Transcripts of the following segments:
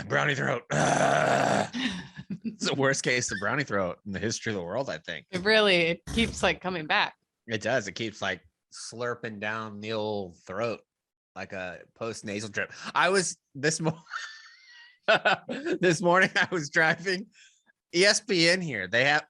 Brownie throat. It's the worst case of brownie throat in the history of the world, I think. It keeps like coming back. It does. It keeps like slurping down the old throat like a post nasal drip. I was this morning. This morning I was driving ESPN here. They have,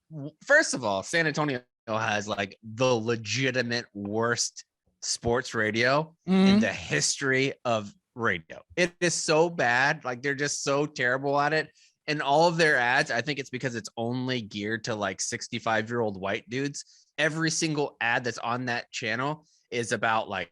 first of all, San Antonio has like the legitimate worst sports radio in the history of radio. It is so bad. Like they're just so terrible at it. And all of their ads, I think it's because it's only geared to like 65-year-old white dudes. Every single ad that's on that channel is about like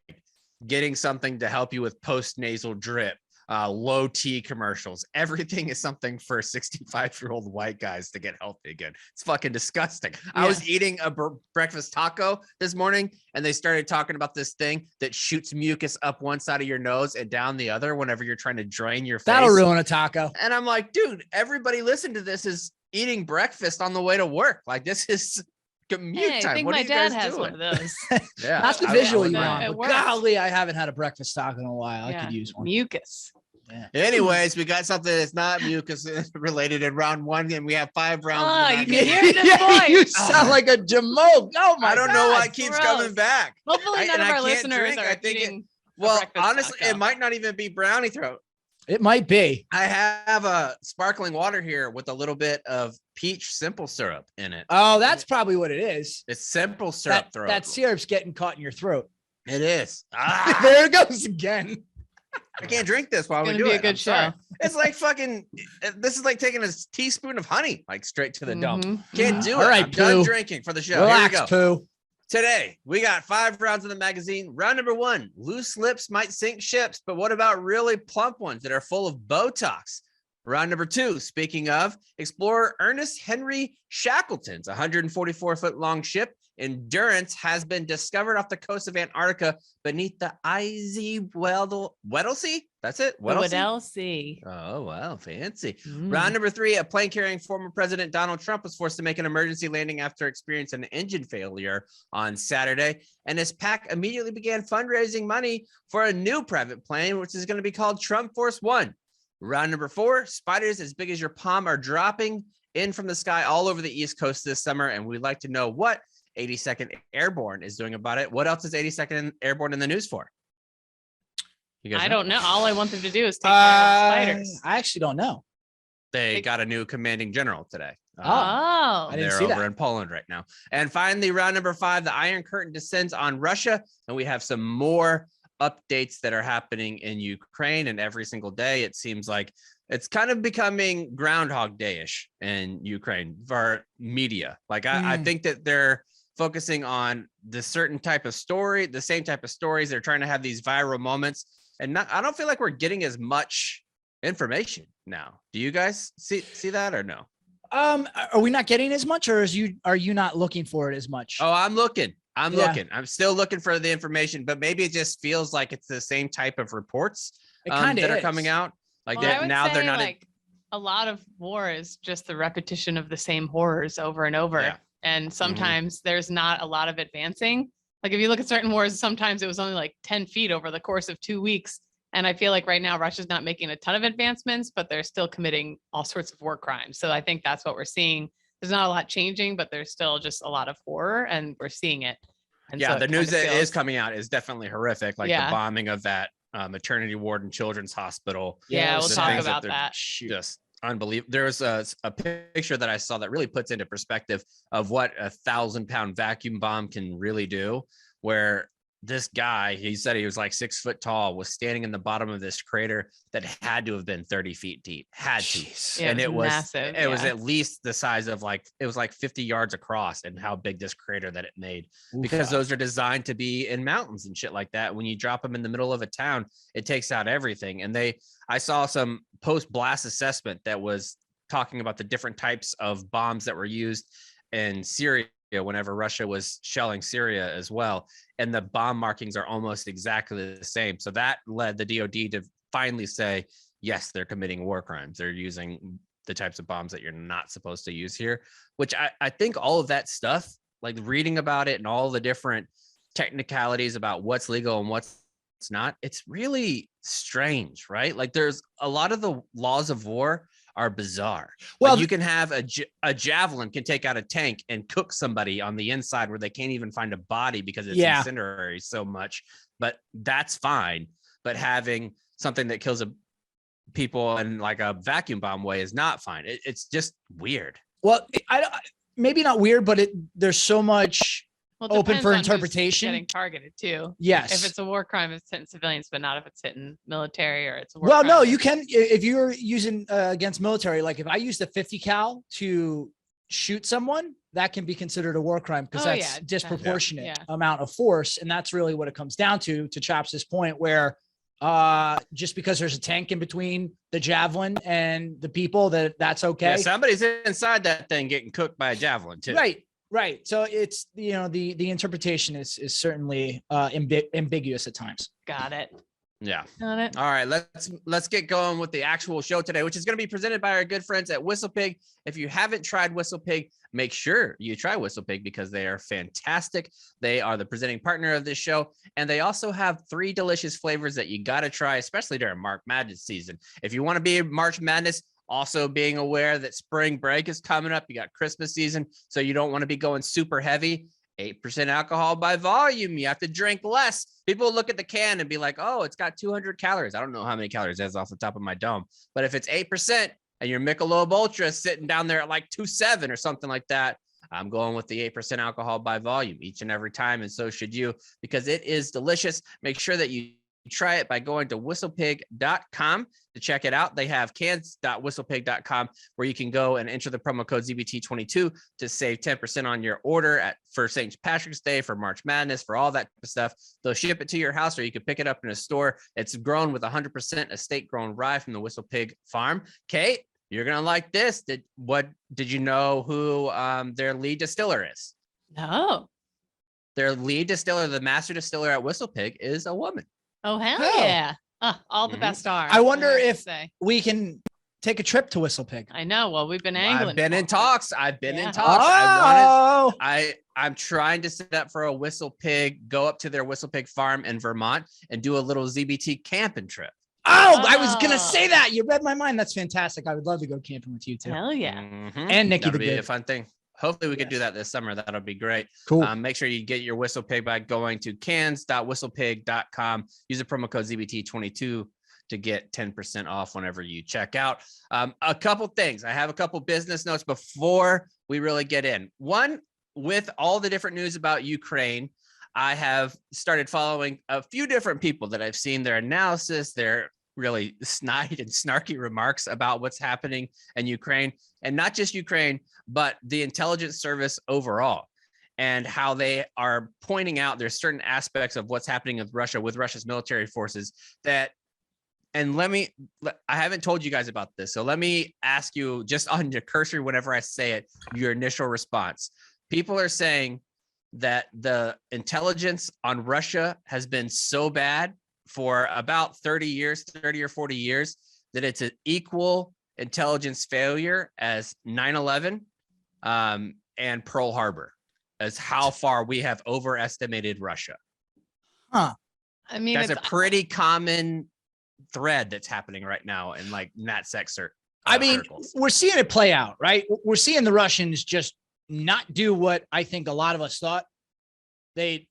getting something to help you with post-nasal drip, low T commercials. Everything is something for 65-year-old white guys to get healthy again. It's fucking disgusting. Yeah. I was eating a breakfast taco this morning and they started talking about this thing that shoots mucus up one side of your nose and down the other whenever you're trying to drain your face. That'll ruin a taco. And I'm like, dude, everybody listen to this is eating breakfast on the way to work. Like this is commute time. I think what my are you dad guys has doing? one of those. Yeah, not the visual you want, want, but but golly, I haven't had a breakfast taco in a while. I could use one. Mucus. Yeah. Anyways, we got something that's not mucus related in round one, and we have 5 rounds. Oh, you can hear it in his voice. You sound like a jamoke. Oh my! I don't know why it keeps coming back. Hopefully, none of our listeners are eating. Well, honestly, it might not even be brownie throat. It might be. I have a sparkling water here with a little bit of peach simple syrup in it. Oh, that's probably what it is. It's simple syrup throat. That syrup's getting caught in your throat. It is. There it goes again. I can't drink this while we do it. It's gonna be a good show. It's like fucking. This is like taking a teaspoon of honey, like straight to the dump. Can't do it. All right, I'm done drinking for the show. Relax, Here we go. Pooh. Today, we got 5 rounds in the magazine. Round number 1, loose lips might sink ships, but what about really plump ones that are full of botox? Round number 2, speaking of, explorer Ernest Henry Shackleton's 144-foot long ship Endurance has been discovered off the coast of Antarctica beneath the icy Weddell Sea. That's it? Weddell Sea. Oh, wow. Fancy. Round number 3, a plane carrying former President Donald Trump was forced to make an emergency landing after experiencing an engine failure on Saturday. And his pack immediately began fundraising money for a new private plane, which is going to be called Trump Force One. Round number 4, spiders as big as your palm are dropping in from the sky all over the East Coast this summer. And we'd like to know what 82nd Airborne is doing about it. What else is 82nd Airborne in the news for? I don't know. All I want them to do is take care of spiders. I actually don't know. They got a new commanding general today. I didn't see that. They're over in Poland right now. And finally, round number 5, the Iron Curtain descends on Russia. And we have some more updates that are happening in Ukraine. And every single day, it seems like it's kind of becoming Groundhog Day-ish in Ukraine for media. Like I think that they're focusing on the certain type of story, the same type of stories. They're trying to have these viral moments. And I don't feel like we're getting as much information now. Do you guys see that or no? Are we not getting as much, or are you not looking for it as much? Oh, I'm looking. I'm still looking for the information, but maybe it just feels like it's the same type of reports that are coming out. Like that now they're not like a lot of war is just the repetition of the same horrors over and over. Yeah. And sometimes there's not a lot of advancing. Like if you look at certain wars, sometimes it was only like 10 feet over the course of 2 weeks. And I feel like right now Russia's not making a ton of advancements, but they're still committing all sorts of war crimes. So I think that's what we're seeing. There's not a lot changing, but there's still just a lot of horror and we're seeing it. And yeah, so the news that is coming out is definitely horrific. Like the bombing of that maternity ward and children's hospital. Yeah, we'll talk about that. Just unbelievable. There was a picture that I saw that really puts into perspective of what a 1,000-pound vacuum bomb can really do, where this guy, he said he was like 6 foot tall, was standing in the bottom of this crater that had to have been 30 feet deep. Had to. Yeah, and it was massive. It was at least the size of it was like 50 yards across, and how big this crater that it made. Because those are designed to be in mountains and shit like that. When you drop them in the middle of a town, it takes out everything. And I saw some post-blast assessment that was talking about the different types of bombs that were used in Syria whenever Russia was shelling Syria as well. And the bomb markings are almost exactly the same. So that led the DOD to finally say, yes, they're committing war crimes. They're using the types of bombs that you're not supposed to use here, which I think all of that stuff, like reading about it and all the different technicalities about what's legal and what's it's not. It's really strange, right? Like there's a lot of the laws of war are bizarre. Well, Like you can have a javelin can take out a tank and cook somebody on the inside where they can't even find a body because it's incendiary so much, but that's fine. But having something that kills people in like a vacuum bomb way is not fine. It's just weird. Well, maybe not weird, but there's so much open for on who's interpretation. Getting targeted too. Yes. If it's a war crime, it's hitting civilians, but not if it's hitting military or it's a war Well, crime. no, you can, if you're using against military, like if I use the 50 cal to shoot someone, that can be considered a war crime because that's disproportionate amount of force. And that's really what it comes down to Chops' point, where just because there's a tank in between the javelin and the people, that's okay. Yeah, somebody's inside that thing getting cooked by a javelin too. Right. So it's, the interpretation is certainly ambiguous at times. Got it. Yeah. Got it. All right, let's get going with the actual show today, which is going to be presented by our good friends at WhistlePig. If you haven't tried WhistlePig, make sure you try WhistlePig because they are fantastic. They are the presenting partner of this show, and they also have 3 delicious flavors that you got to try, especially during March Madness season. If you want to be March Madness, also being aware that spring break is coming up, you got Christmas season, so you don't want to be going super heavy. 8% alcohol by volume. You have to drink less. People look at the can and be like, oh, it's got 200 calories. I don't know how many calories that's off the top of my dome, but if it's 8% and your Michelob Ultra is sitting down there at like 2.7 or something like that, I'm going with the 8% alcohol by volume each and every time. And so should you, because it is delicious. Make sure that you try it by going to whistlepig.com to check it out. They have cans.whistlepig.com where you can go and enter the promo code ZBT22 to save 10% on your order for St. Patrick's Day, for March Madness, for all that stuff. They'll ship it to your house or you can pick it up in a store. It's grown with 100% estate grown rye from the WhistlePig farm. Kate, you're going to like this. Did you know who their lead distiller is? No. Their lead distiller, the master distiller at WhistlePig, is a woman. Oh, hell yeah. All the best are. I wonder if we can take a trip to WhistlePig. I know. Well, we've been angling. I've been in talks. I'm trying to set up for a WhistlePig, go up to their WhistlePig farm in Vermont and do a little ZBT camping trip. Oh, I was going to say that. You read my mind. That's fantastic. I would love to go camping with you too. Hell yeah. Mm-hmm. And Nikki That'd the be Good. a fun thing. Hopefully we could do that this summer. That'll be great. Cool. Make sure you get your WhistlePig by going to cans.whistlepig.com. Use the promo code ZBT22 to get 10% off whenever you check out. A couple things. I have a couple business notes before we really get in. One, with all the different news about Ukraine, I have started following a few different people that I've seen their analysis, their really snide and snarky remarks about what's happening in Ukraine, and not just Ukraine, but the intelligence service overall, and how they are pointing out there's certain aspects of what's happening with Russia, with Russia's military forces that, and I haven't told you guys about this. So let me ask you just on your cursor, whenever I say it, your initial response. People are saying that the intelligence on Russia has been so bad for about 30 or 40 years, that it's an equal intelligence failure as 9/11 and Pearl Harbor, as how far we have overestimated Russia. Huh. I mean, that's a pretty common thread that's happening right now in like NatSec circles. I mean, we're seeing it play out, right? We're seeing the Russians just not do what I think a lot of us thought. They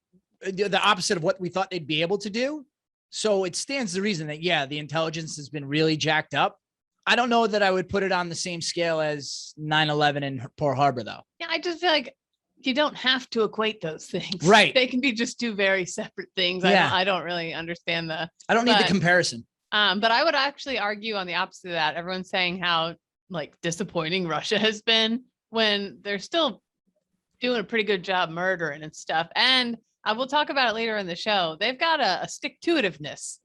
do the opposite of what we thought they'd be able to do. So it stands to reason that, yeah, the intelligence has been really jacked up. I don't know that I would put it on the same scale as 9/11 and Pearl Harbor, though. Yeah, I just feel like you don't have to equate those things. Right. They can be just two very separate things. Yeah. I don't really understand I don't need the comparison. But I would actually argue on the opposite of that. Everyone's saying how like disappointing Russia has been when they're still doing a pretty good job murdering and stuff. And I will talk about it later in the show. They've got a stick-to-itiveness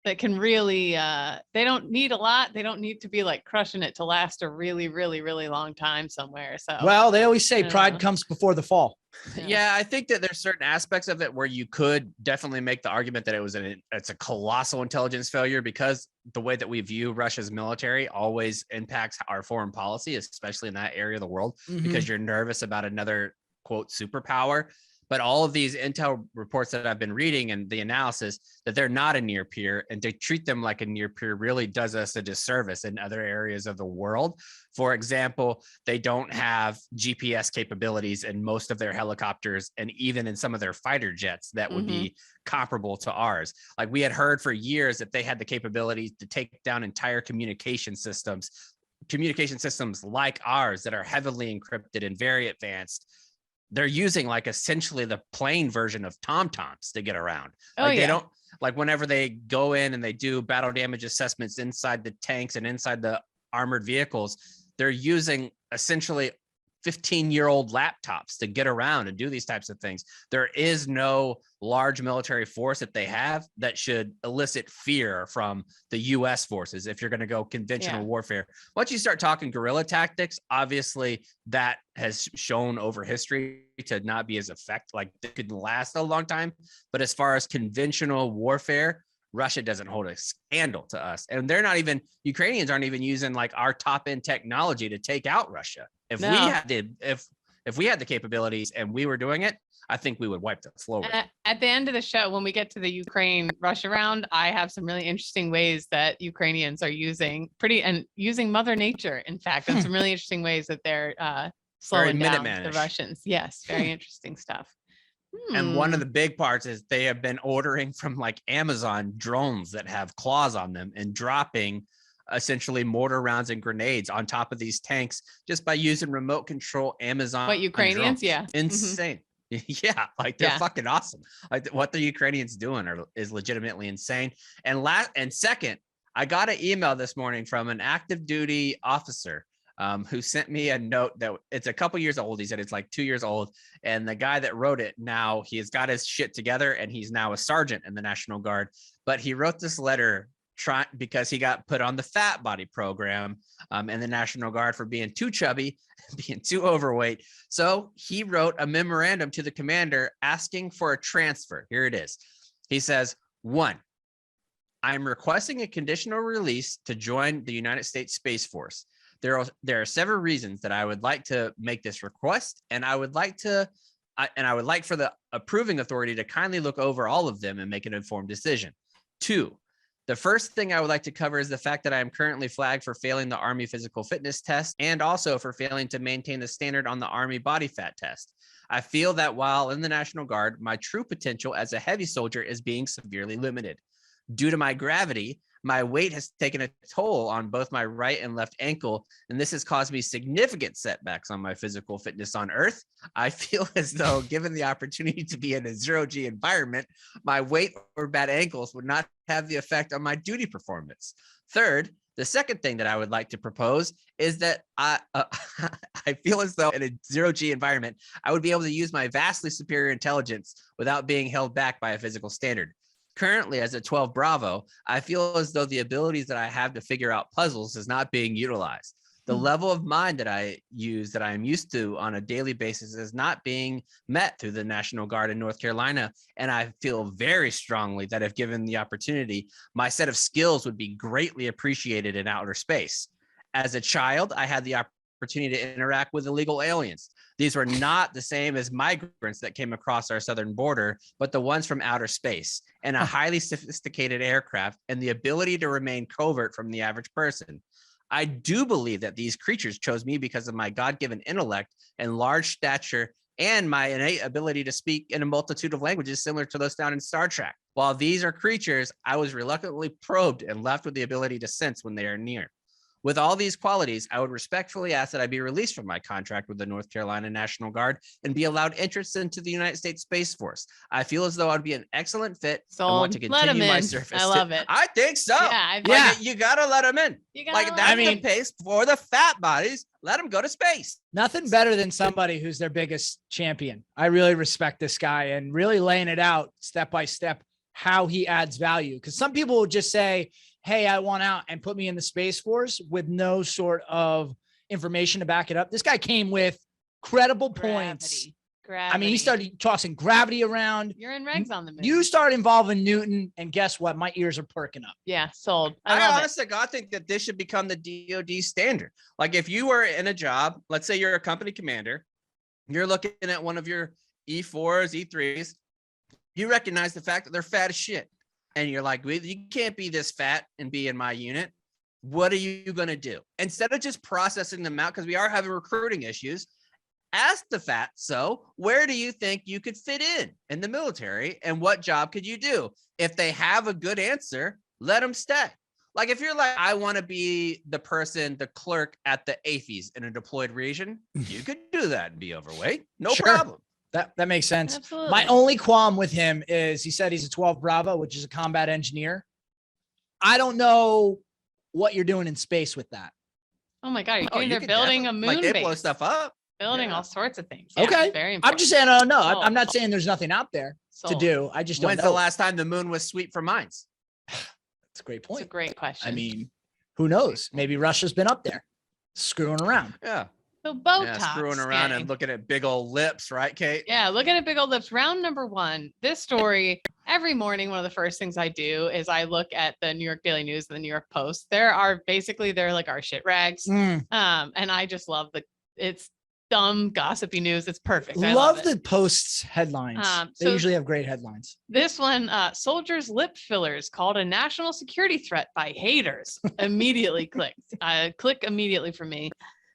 that can really, they don't need a lot. They don't need to be like crushing it to last a really, really, really long time somewhere. So, well, they always say pride comes before the fall. Yeah, I think that there's certain aspects of it where you could definitely make the argument that it's a colossal intelligence failure, because the way that we view Russia's military always impacts our foreign policy, especially in that area of the world, because you're nervous about another quote superpower. But all of these intel reports that I've been reading and the analysis that they're not a near peer, and to treat them like a near peer really does us a disservice in other areas of the world. For example, they don't have GPS capabilities in most of their helicopters, and even in some of their fighter jets that would be comparable to ours. Like we had heard for years that they had the capability to take down entire communication systems like ours that are heavily encrypted and very advanced. They're using like essentially the plain version of TomToms to get around. Like they don't, like whenever they go in and they do battle damage assessments inside the tanks and inside the armored vehicles, they're using essentially 15-year-old laptops to get around and do these types of things. There is no large military force that they have that should elicit fear from the US forces if you're going to go conventional warfare. Once you start talking guerrilla tactics, obviously that has shown over history to not be as effective. Like it could last a long time. But as far as conventional warfare, Russia doesn't hold a candle to us. And they're not even, Ukrainians aren't even using like our top end technology to take out Russia. If we had the capabilities and we were doing it, I think we would wipe the floor. At the end of the show, when we get to the Ukraine-Russia round, I have some really interesting ways that Ukrainians are using Mother Nature. In fact, and some really interesting ways that they're slowing down the Russians. Yes, very interesting stuff. And one of the big parts is they have been ordering from like Amazon drones that have claws on them and dropping essentially mortar rounds and grenades on top of these tanks just by using remote control Amazon. What, Ukrainians? Yeah. Insane. Yeah, like they're fucking awesome. Like what the Ukrainians doing is legitimately insane. And second, I got an email this morning from an active duty officer who sent me a note that it's a couple years old. He said it's like 2 years old. And the guy that wrote it, now he has got his shit together and he's now a sergeant in the National Guard. But he wrote this letter because he got put on the fat body program in the National Guard for being too chubby, being too overweight. So he wrote a memorandum to the commander asking for a transfer. Here it is. He says, 1, I'm requesting a conditional release to join the United States Space Force. There are several reasons that I would like to make this request, and I would like for the approving authority to kindly look over all of them and make an informed decision. 2, the first thing I would like to cover is the fact that I am currently flagged for failing the Army physical fitness test and also for failing to maintain the standard on the Army body fat test. I feel that while in the National Guard, my true potential as a heavy soldier is being severely limited. Due to my gravity, my weight has taken a toll on both my right and left ankle, and this has caused me significant setbacks on my physical fitness on Earth. I feel as though, given the opportunity to be in a zero-G environment, my weight or bad ankles would not have the effect on my duty performance. Third, the second thing that I would like to propose is that I feel as though in a zero-G environment, I would be able to use my vastly superior intelligence without being held back by a physical standard. Currently, as a 12 Bravo, I feel as though the abilities that I have to figure out puzzles is not being utilized. The level of mind that I am used to on a daily basis is not being met through the National Guard in North Carolina. And I feel very strongly that if given the opportunity, my set of skills would be greatly appreciated in outer space. As a child, I had the opportunity to interact with illegal aliens. These were not the same as migrants that came across our southern border, but the ones from outer space and a highly sophisticated aircraft and the ability to remain covert from the average person. I do believe that these creatures chose me because of my God-given intellect and large stature and my innate ability to speak in a multitude of languages similar to those found in Star Trek. While these are creatures, I was reluctantly probed and left with the ability to sense when they are near. With all these qualities, I would respectfully ask that I be released from my contract with the North Carolina National Guard and be allowed entrance into the United States Space Force. I feel as though I'd be an excellent fit and want to continue my service. I love it. I think so. Yeah, you gotta let them in. That's the pace for the fat bodies. Let them go to space. Nothing better than somebody who's their biggest champion. I really respect this guy and really laying it out step by step how he adds value. Because some people will just say, hey, I want out and put me in the Space Force with no sort of information to back it up. This guy came with credible points. Gravity. I mean, he started tossing gravity around. You're in regs on the moon. You start involving Newton, and guess what? My ears are perking up. Yeah, sold. I honestly think that this should become the DoD standard. Like if you were in a job, let's say you're a company commander, you're looking at one of your E4s, E3s, you recognize the fact that they're fat as shit. And you're like, you can't be this fat and be in my unit. What are you going to do? Instead of just processing them out, because we are having recruiting issues, ask the fat, so where do you think you could fit in the military, and what job could you do? If they have a good answer, let them stay. Like if you're like, I want to be the clerk at the AFES in a deployed region, you could do that and be overweight. No problem. That makes sense. Absolutely. My only qualm with him is he said he's a 12 Bravo, which is a combat engineer. I don't know what you're doing in space with that. Oh my God. They're could building a moon like they base. blow stuff up. Building all sorts of things. Okay. Very important. I'm just saying, I don't know. Sold. I'm not saying there's nothing out there to do. I just don't When's know. the last time the moon was sweet for mines? That's a great point. It's a great question. I mean, who knows? Maybe Russia's been up there screwing around. Yeah. so botox. Yeah, screwing around gang. and looking at big old lips, right, Kate? Yeah, looking at big old lips. Round number 1. This story, every morning, one of the first things I do is I look at the New York Daily News and the New York Post. They're like our shit rags. And I just love it's dumb, gossipy news. It's perfect. I Love it. the Post's headlines. They so usually have great headlines. This one, soldiers' lip fillers called a national security threat by haters. Immediately clicked. Click immediately for me.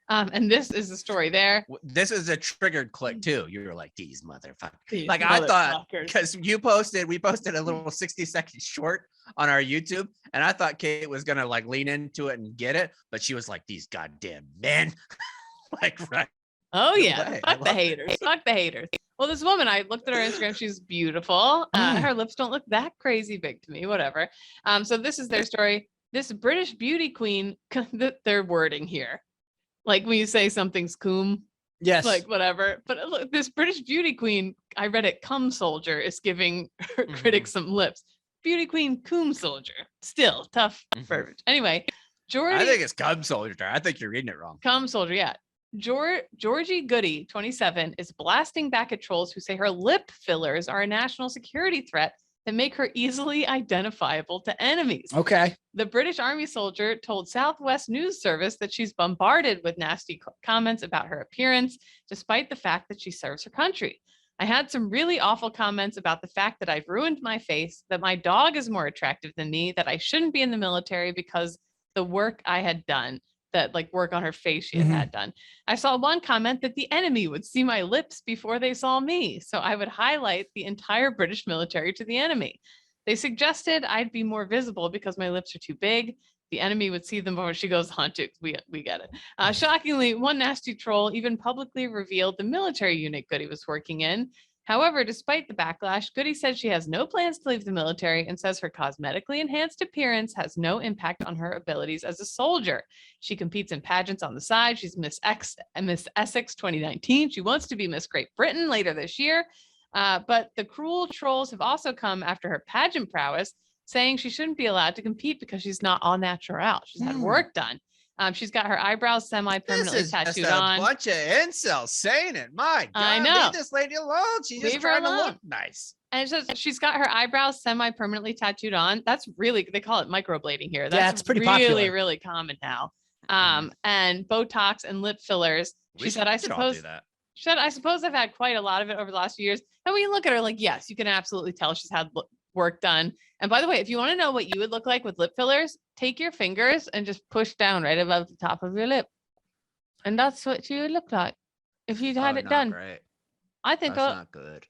And this is the story there. This is a triggered click too. You were like, these motherfuckers. These Like I thought, motherfuckers. because we posted a little 60-second short on our YouTube, and I thought Kate was gonna like lean into it and get it, but she was like, these goddamn men. Like, right. Oh yeah, way. fuck the haters. Fuck the haters. Well, this woman, I looked at her Instagram. She's beautiful. Her lips don't look that crazy big to me. Whatever. So this is their story. This British beauty queen. Their wording here, like when you say something's coom, Yes. like whatever. But look, this British beauty queen, I read it. Cum soldier is giving her critics some lips. Beauty queen, coom soldier. Still tough. Perfect. Anyway, Jordy. I think it's cum soldier. I think you're reading it wrong. Cum soldier. Yeah. Georgie Goody, 27, is blasting back at trolls who say her lip fillers are a national security threat that make her easily identifiable to enemies. Okay. The British Army soldier told Southwest News Service that she's bombarded with nasty comments about her appearance, despite the fact that she serves her country. I had some really awful comments about the fact that I've ruined my face, that my dog is more attractive than me, that I shouldn't be in the military because the work I had done. That like work on her face she had done. I saw one comment that the enemy would see my lips before they saw me. So I would highlight the entire British military to the enemy. They suggested I'd be more visible because my lips are too big. The enemy would see them before she goes hunting. We get it. Shockingly, one nasty troll even publicly revealed the military unit Goody was working in. However, despite the backlash, Goody said she has no plans to leave the military and says her cosmetically enhanced appearance has no impact on her abilities as a soldier. She competes in pageants on the side. She's Miss Essex 2019. She wants to be Miss Great Britain later this year. But the cruel trolls have also come after her pageant prowess, saying she shouldn't be allowed to compete because she's not all natural. She's had work done. She's got her eyebrows semi-permanently tattooed just a on. bunch of incels saying it. My God, I know. leave this lady alone. She's just Leave her trying to alone. look nice. And it says she's got her eyebrows semi-permanently tattooed on. That's really, they call it microblading here. That's it's pretty really, popular. really common now. And Botox and lip fillers. She said, I suppose I've had quite a lot of it over the last few years. And when you look at her, like, yes, you can absolutely tell she's had work done. And by the way, if you want to know what you would look like with lip fillers, take your fingers and just push down right above the top of your lip. And that's what you would look like if you'd had it done. Great. I think That's not good.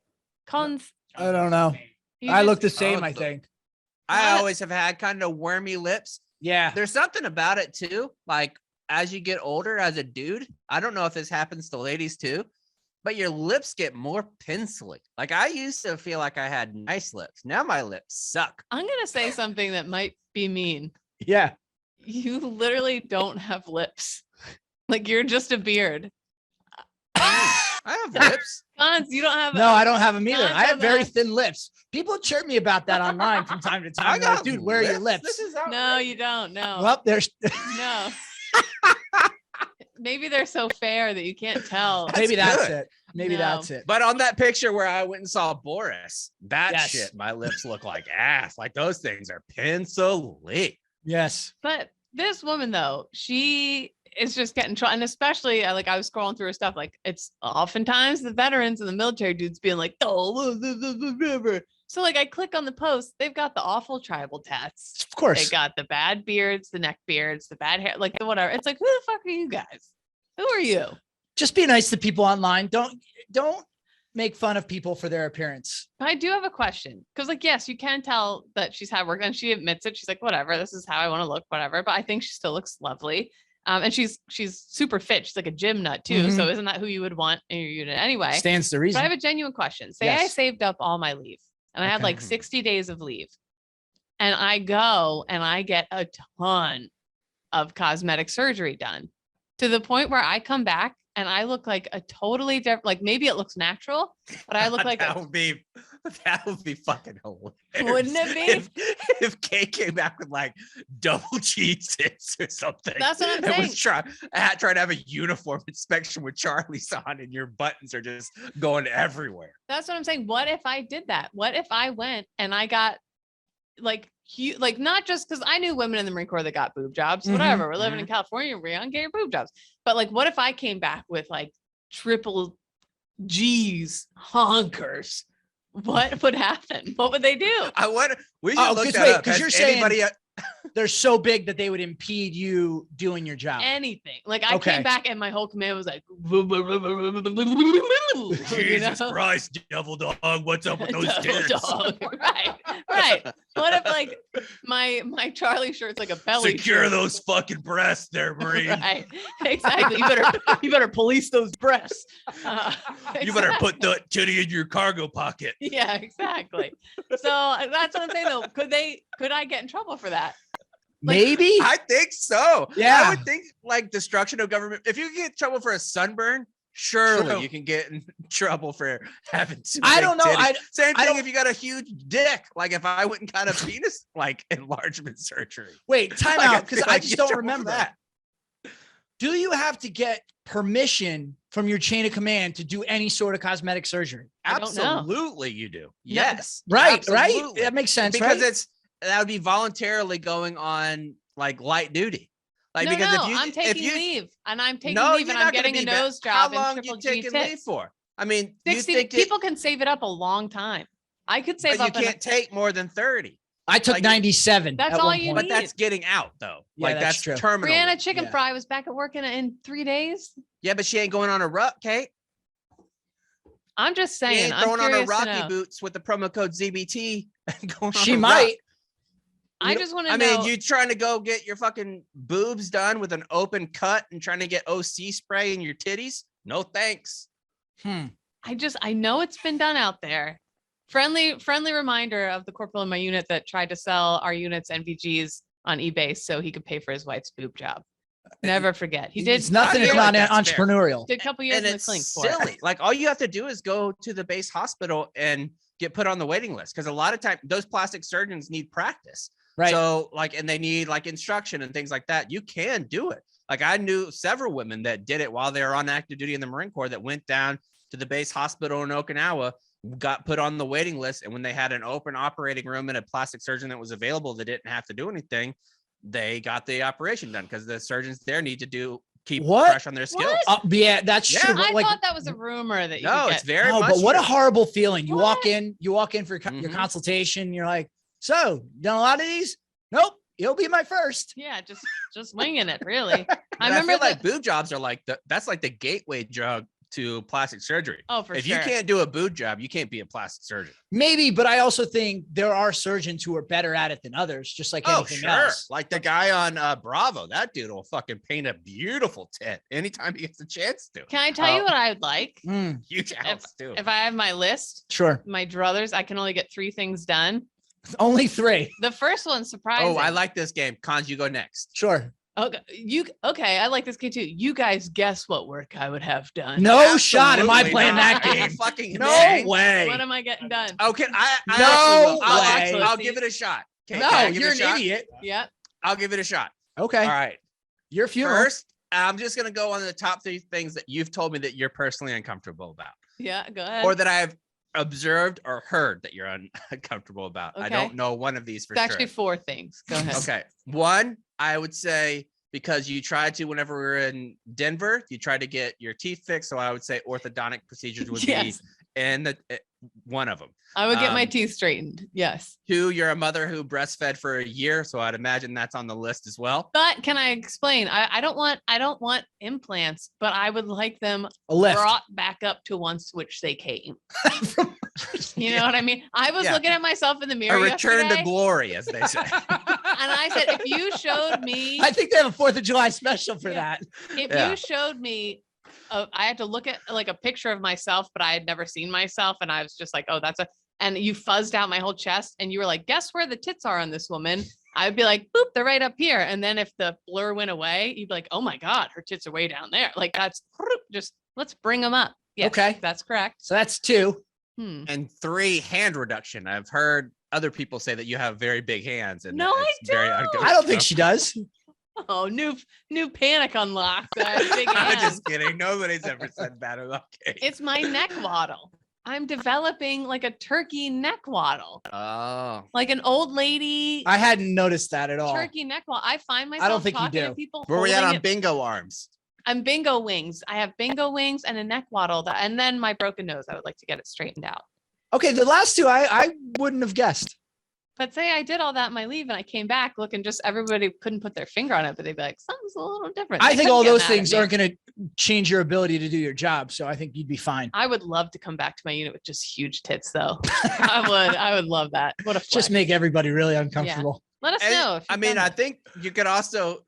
cons. I don't know. you I just- look the same, Oh, I think. I What? always have had kind of wormy lips. Yeah. There's something about it too. Like as you get older as a dude, I don't know if this happens to ladies too, but your lips get more pencily. Like I used to feel like I had nice lips. Now my lips suck. I'm going to say something that might be mean. Yeah. You literally don't have lips. Like you're just a beard. I have lips. Cons, you don't have. No, I don't have them either. Not I have so very bad. thin lips. People chirp me about that online from time to time. I They're like, got dude, where are your lips? This is No, outrageous. you don't. No. Well, there's No. Maybe they're so fair that you can't tell. maybe that's good. it. Maybe No. that's it. But on that picture where I went and saw Boris, that Yes. shit, my lips look like ass. Like those things are pencily. Yes. But this woman, though, she it's just getting trouble. And especially like I was scrolling through her stuff, like it's oftentimes the veterans and the military dudes being like, oh, so like I click on the post, they've got the awful tribal tats. Of course. They got the bad beards, the neck beards, the bad hair, like the whatever. It's like, who the fuck are you guys? Who are you? Just be nice to people online. Don't make fun of people for their appearance. I do have a question. Cause like, yes, you can tell that she's had work and she admits it. She's like, whatever, this is how I want to look, whatever. But I think she still looks lovely. And she's super fit. She's like a gym nut too. So isn't that who you would want in your unit anyway? Stands to But reason. I have a genuine question. Say I saved up all my leave and I had like 60 days of leave and I go and I get a ton of cosmetic surgery done to the point where I come back and I look like a totally different, like maybe it looks natural, but I look like that would be fucking hilarious. Wouldn't it be? If Kate came back with like double cheeses or something? That's what I'm and saying. was trying to have a uniform inspection with Charlie's on, and your buttons are just going everywhere. That's what I'm saying. What if I did that? What if I went and I got like not just because I knew women in the Marine Corps that got boob jobs, whatever. We're living in California, we're young, get your boob jobs. But like, what if I came back with like triple G's honkers? What would happen? What would they do? I wonder. We should look that up. Because you're saying they're so big that they would impede you doing your job. Anything. Like I came back and my whole command was like, Jesus Christ, devil dog, what's up with those tits? Right. What if like my Charlie shirt's like a belly Secure shirt? those fucking breasts there, Marine. Right. Exactly. You better police those breasts. You better put the titty in your cargo pocket. Yeah, exactly. So that's what I'm saying though. Could I get in trouble for that? Maybe. I think so. Yeah. I would think like destruction of government. If you get in trouble for a sunburn, surely you can get in trouble for having too I big don't know. titties. Same I thing don't- if you got a huge dick. Like if I went and got a penis like enlargement surgery. Wait, time Like, out, because feel I like just you don't get in trouble for remember that. Do you have to get permission from your chain of command to do any sort of cosmetic surgery? I don't know. Absolutely, you do. Yes. Right. Absolutely. That makes sense, Because right? that would be voluntarily going on like light duty. Like No, because no, if you I'm taking if you, leave and I'm taking no, leave you're and I'm not gonna getting a be back. nose job How and long triple you G taking leave tits. for? I mean, you 60 think people can save it up a long time. I could save but you up. can't take more than 30. I took like- 97. That's at all one you point. But that's getting out though. Yeah, Like that's that's true. terminal. Brianna Chicken Yeah. Fry was back at work in 3 days. Yeah, but she ain't going on a rut, Kate. I'm just She saying. ain't I'm throwing on her curious to Rocky know. boots with the promo code ZBT and going on She a might. rut. I just want to I know. mean, you trying to go get your fucking boobs done with an open cut and trying to get OC spray in your titties? No thanks. I know it's been done out there. Friendly reminder of the corporal in my unit that tried to sell our unit's NVGs on eBay so he could pay for his wife's boob job. Never forget. He did. It's nothing. I It's feel not like that's fair. entrepreneurial. Did a couple years And in the it's clink for it. silly. Like all you have to do is go to the base hospital and get put on the waiting list. Because a lot of time those plastic surgeons need practice. Right. So like, and they need like instruction and things like that. You can do it. Like I knew several women that did it while they were on active duty in the Marine Corps that went down to the base hospital in Okinawa, got put on the waiting list. And when they had an open operating room and a plastic surgeon that was available that didn't have to do anything, they got the operation done because the surgeons there need to keep What? fresh on their skills. Yeah, that's Yeah. true. I but like, thought that was a rumor that you No, could it's get. very no, much but what a true. horrible feeling. You What? walk in for your Mhm. consultation. You're like, so done a lot of these? Nope. You'll be my first. Yeah, just winging it, really. But I remember feel like that. boob jobs are like that's like the gateway drug to plastic surgery. Oh, for If sure. you can't do a boob job, you can't be a plastic surgeon. Maybe, but I also think there are surgeons who are better at it than others, just like anything else. Like the guy on Bravo, that dude will fucking paint a beautiful tit anytime he gets a chance to. Can I tell you what I would like? Huge house too. If I have my list, Sure. my druthers, I can only get 3 things done. Only 3. The first one's surprising. Oh, I like this game. Cons, you go next. Sure. Okay, I like this game too. You guys guess what work I would have done. No shot am I Absolutely playing not. that game. Fucking No insane. way. What am I getting done? Okay, I No actually will. way. I'll give it a shot. Okay, No, can I give you're it an a shot? idiot. Yep. I'll give it a shot. Okay. All right. Your funeral. First, I'm just gonna go on the top 3 things that you've told me that you're personally uncomfortable about, Yeah, go ahead. or that I've observed or heard that you're uncomfortable about. I Okay. don't know one of these for It's sure. actually 4 things. Go ahead. Okay. One, I would say because you tried to, whenever we were in Denver, you tried to get your teeth fixed. So I would say orthodontic procedures would Yes. be in one of them. I would get my teeth straightened. Yes. 2, you're a mother who breastfed for a year, so I'd imagine that's on the list as well. But can I explain? I don't want implants, but I would like them A lift. brought back up to once which they came. You know what I mean? I was Yeah. looking at myself in the mirror. A return yesterday, to glory, as they say. and I said, if you showed me, I think they have a 4th of July special for Yeah. that. if Yeah. you showed me, I had to look at like a picture of myself, but I had never seen myself, and I was just like, oh, and you fuzzed out my whole chest, and you were like, guess where the tits are on this woman? I would be like, boop, they're right up here. And then if the blur went away, you'd be like, oh my God, her tits are way down there. Like that's just, let's bring them up. Yes, Okay. that's correct. So that's 2. And 3, hand reduction. I've heard other people say that you have very big hands. And No, I it's very don't. uncool. I don't think she does. Oh, new panic unlocked. Big I'm hands. just kidding. Nobody's ever said that about Kate. It's my neck waddle. I'm developing like a turkey neck waddle, Oh, like an old lady I hadn't noticed that at all. turkey neck waddle. I find myself don't think you talking to do. people. where were we at holding on it. bingo arms? I'm bingo wings. I have bingo wings and a neck waddle, and then my broken nose. I would like to get it straightened out. Okay, the last 2 I wouldn't have guessed. But say I did all that in my leave and I came back looking, just everybody couldn't put their finger on it, but they'd be like, something's a little different. I They think couldn't all get those mad at things me. aren't going to change your ability to do your job. So I think you'd be fine. I would love to come back to my unit with just huge tits, though. I would love that. What a flex. Just make everybody really uncomfortable. Let us And, know. If I you've mean, done I that. think you could also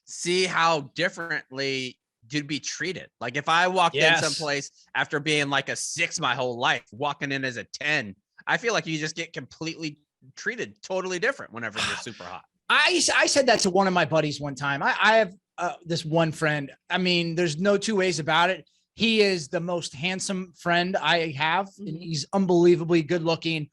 see how differently you'd be treated. Like if I walked Yes. in someplace after being like a 6 my whole life, walking in as a 10, I feel like you just get completely treated totally different whenever you're super hot. I said that to one of my buddies one time. I have this one friend. I mean, there's no 2 ways about it. He is the most handsome friend I have. And he's unbelievably good looking,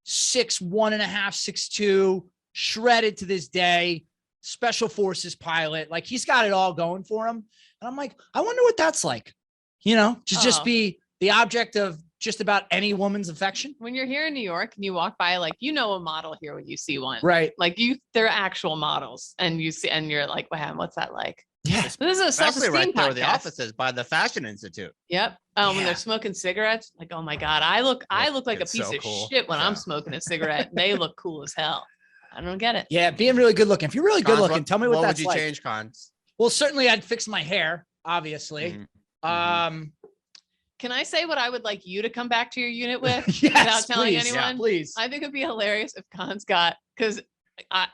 6'1.5", 6'2", shredded to this day, special forces pilot. Like he's got it all going for him. And I'm like, I wonder what that's like, you know, to just Oh. be the object of just about any woman's affection. When you're here in New York and you walk by, like, you know, a model here when you see one. Right. Like they're actual models, and you see, and you're like, wow, what's that like? Yeah. This is a Especially self-esteem right there where the podcast. office is by the Fashion Institute. Yep. When Yeah. they're smoking cigarettes, like, oh my God, I look like a It's piece so of cool. shit when I'm Yeah. smoking a cigarette. They look cool as hell. I don't get it. Yeah. Being really good looking. If you're really good Cons, looking, tell me what would that's you like. change, Cons? Well, certainly I'd fix my hair, obviously. Mhm. Can I say what I would like you to come back to your unit with Yes, without telling please. anyone? Please. I think it'd be hilarious if Khan's got, because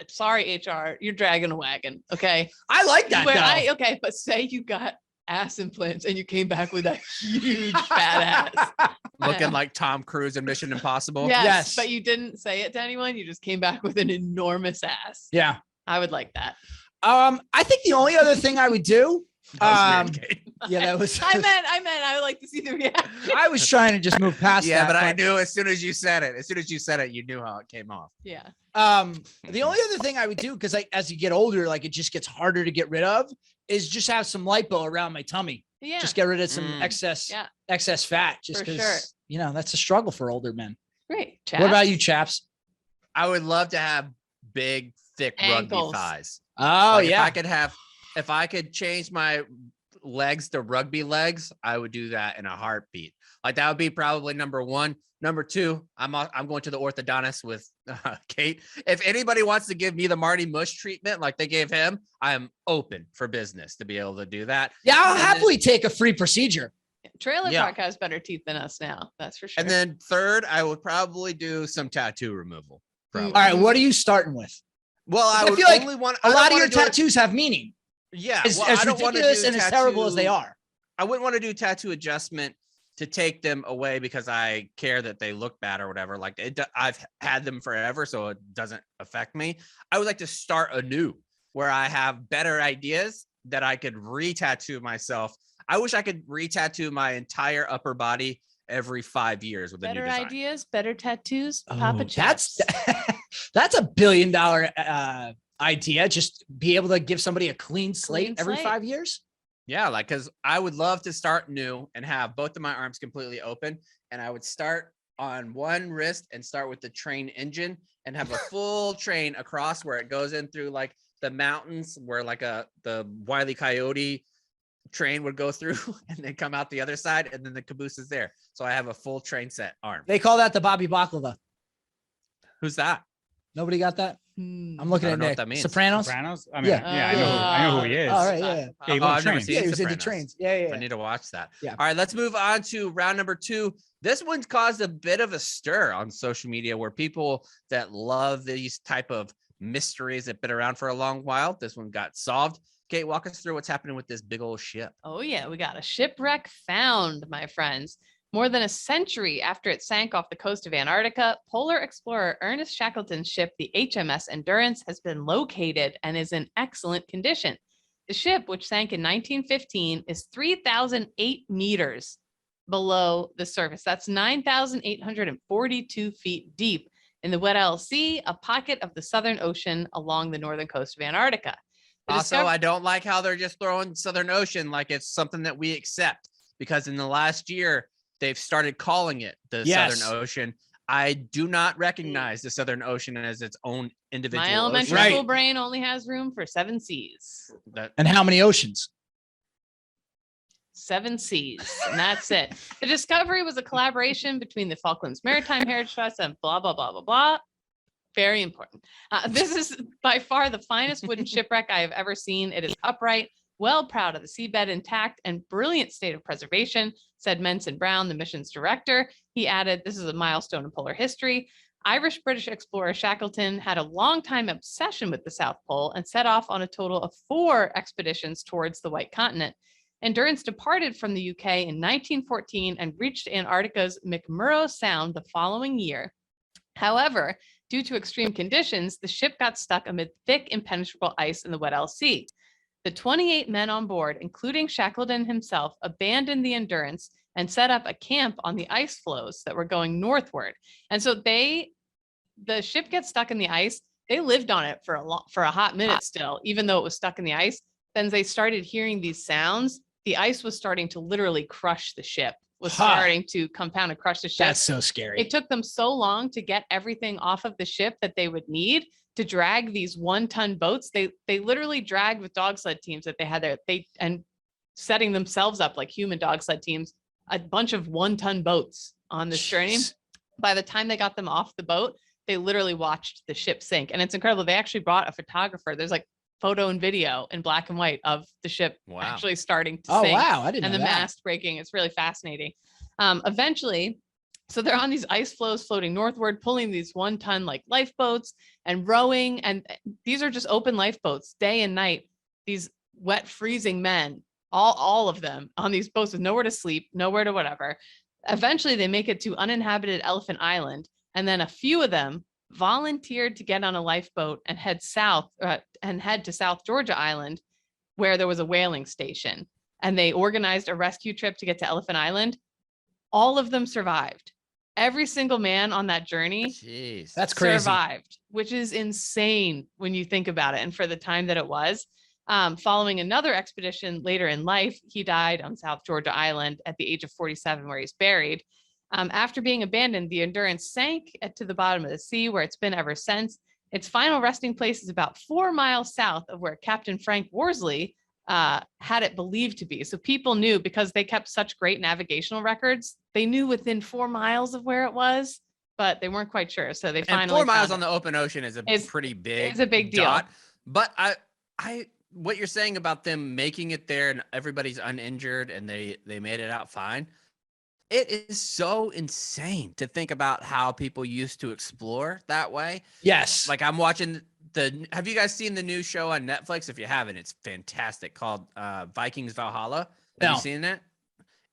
sorry, HR, you're dragging a wagon. Okay. I like that. though. Okay, but say you got ass implants and you came back with a huge fat ass. Looking like Tom Cruise in Mission Impossible. Yes, Yes. but you didn't say it to anyone. You just came back with an enormous ass. Yeah. I would like that. I think the only other thing I would do. That was weird, Kate. Yeah, that was. I meant I would like to see the reaction. I was trying to just move past Yeah, that. but I knew as soon as you said it, you knew how it came off. Yeah. The only other thing I would do, because as you get older, like it just gets harder to get rid of, is just have some lipo around my tummy. Yeah. Just get rid of some Mm. excess fat, just For because sure. you know that's a struggle for older men. Great. What about Chaps? you, chaps? I would love to have big, thick Ankles. rugby thighs. Oh Like, yeah, if I could change my legs to rugby legs, I would do that in a heartbeat. Like that would be probably number one. Number two, I'm going to the orthodontist with Kate. If anybody wants to give me the Marty Mush treatment like they gave him, I am open for business to be able to do that. yeah. I'll And then- happily take a free procedure. Trailer Yeah. Park has better teeth than us now. That's for sure. And then third, I would probably do some tattoo removal. Probably. All right, what are you starting with? Well, I I would feel like only want A I don't lot of wanna your do it- tattoos have meaning. Yeah, As, well, as I don't wanna ridiculous do and as terrible as they tattoo- are. I wouldn't want to do tattoo adjustment to take them away because I care that they look bad or whatever. Like I've had them forever, so it doesn't affect me. I would like to start anew where I have better ideas that I could re-tattoo myself. I wish I could re-tattoo my entire upper body every 5 years with a new better design. ideas, better tattoos, Oh, Papa Chaps. that's $1 billion idea. Just be able to give somebody a clean slate Clean every slate. 5 years. Yeah, like because I would love to start new and have both of my arms completely open. And I would start on one wrist and start with the train engine and have a full train across where it goes in through like the mountains where like the Wile E. Coyote train would go through and then come out the other side, and then the caboose is there. So I have a full train set arm. They call that the Bobby Baklava. Who's that? Nobody got that? I'm looking I at don't know what Nick. that means. Sopranos? Sopranos? I mean, Yeah. I know who he is. All right, yeah. Yeah, he Oh, loved I've never trains. seen Yeah, he was into Sopranos. trains. Yeah. I need to watch that. Yeah. All right, let's move on to round number 2. This one's caused a bit of a stir on social media where people that love these type of mysteries that have been around for a long while, this one got solved. Kate, walk us through what's happening with this big old ship. Oh, yeah. We got a shipwreck found, my friends. More than a century after it sank off the coast of Antarctica, polar explorer Ernest Shackleton's ship, the HMS Endurance, has been located and is in excellent condition. The ship, which sank in 1915, is 3,008 meters below the surface. That's 9,842 feet deep in the Weddell Sea, a pocket of the Southern Ocean along the northern coast of Antarctica. Also, I don't like how they're just throwing Southern Ocean like it's something that we accept, because in the last year, they've started calling it the Southern Ocean. I do not recognize the Southern Ocean as its own individual My elementary ocean. school brain only has room for 7 seas. And how many oceans? 7 seas, and that's it. The discovery was a collaboration between the Falklands Maritime Heritage Trust and blah, blah, blah, blah, blah. Very important. This is by far the finest wooden shipwreck I have ever seen. It is upright, well proud of the seabed intact, and brilliant state of preservation, said Menson Brown, the mission's director. He added, this is a milestone in polar history. Irish-British explorer Shackleton had a long-time obsession with the South Pole and set off on a total of 4 expeditions towards the White Continent. Endurance departed from the UK in 1914 and reached Antarctica's McMurdo Sound the following year. However, due to extreme conditions, the ship got stuck amid thick, impenetrable ice in the Weddell Sea. The 28 men on board, including Shackleton himself, abandoned the Endurance and set up a camp on the ice floes that were going northward. And so the ship gets stuck in the ice. They lived on it for a hot minute still, even though it was stuck in the ice. Then they started hearing these sounds. The ice was starting to literally crush the ship, starting to compound and crush the ship. That's so scary. It took them so long to get everything off of the ship that they would need to drag these 1-ton boats. They literally dragged with dog sled teams that they had there. And setting themselves up like human dog sled teams, a bunch of 1-ton boats on this journey. By the time they got them off the boat, they literally watched the ship sink. And it's incredible. They actually brought a photographer. There's like photo and video in black and white of the ship actually starting to sink. Oh, wow. I didn't know and the that. mast breaking. It's really fascinating. Eventually, so they're on these ice floes floating northward, pulling these 1-ton like lifeboats and rowing. And these are just open lifeboats day and night. These wet, freezing men, all of them on these boats with nowhere to sleep, nowhere to whatever. Eventually, they make it to uninhabited Elephant Island. And then a few of them volunteered to get on a lifeboat and head south and head to South Georgia Island, where there was a whaling station. And they organized a rescue trip to get to Elephant Island. All of them survived. Every single man on that journey Jeez. That's crazy. survived, which is insane when you think about it. And for the time that it was, following another expedition later in life, he died on South Georgia Island at the age of 47, where he's buried. After being abandoned, the Endurance sank to the bottom of the sea, where it's been ever since. Its final resting place is about 4 miles south of where Captain Frank Worsley had it believed to be. So people knew, because they kept such great navigational records, they knew within 4 miles of where it was, but they weren't quite sure. So they finally and 4 miles found on the open ocean is pretty big. It's a big deal. dot. But what you're saying about them making it there and everybody's uninjured and they made it out fine. It is so insane to think about how people used to explore that way. Yes. Like I'm watching have you guys seen the new show on Netflix? If you haven't, it's fantastic, called Vikings Valhalla. Have No. you seen it?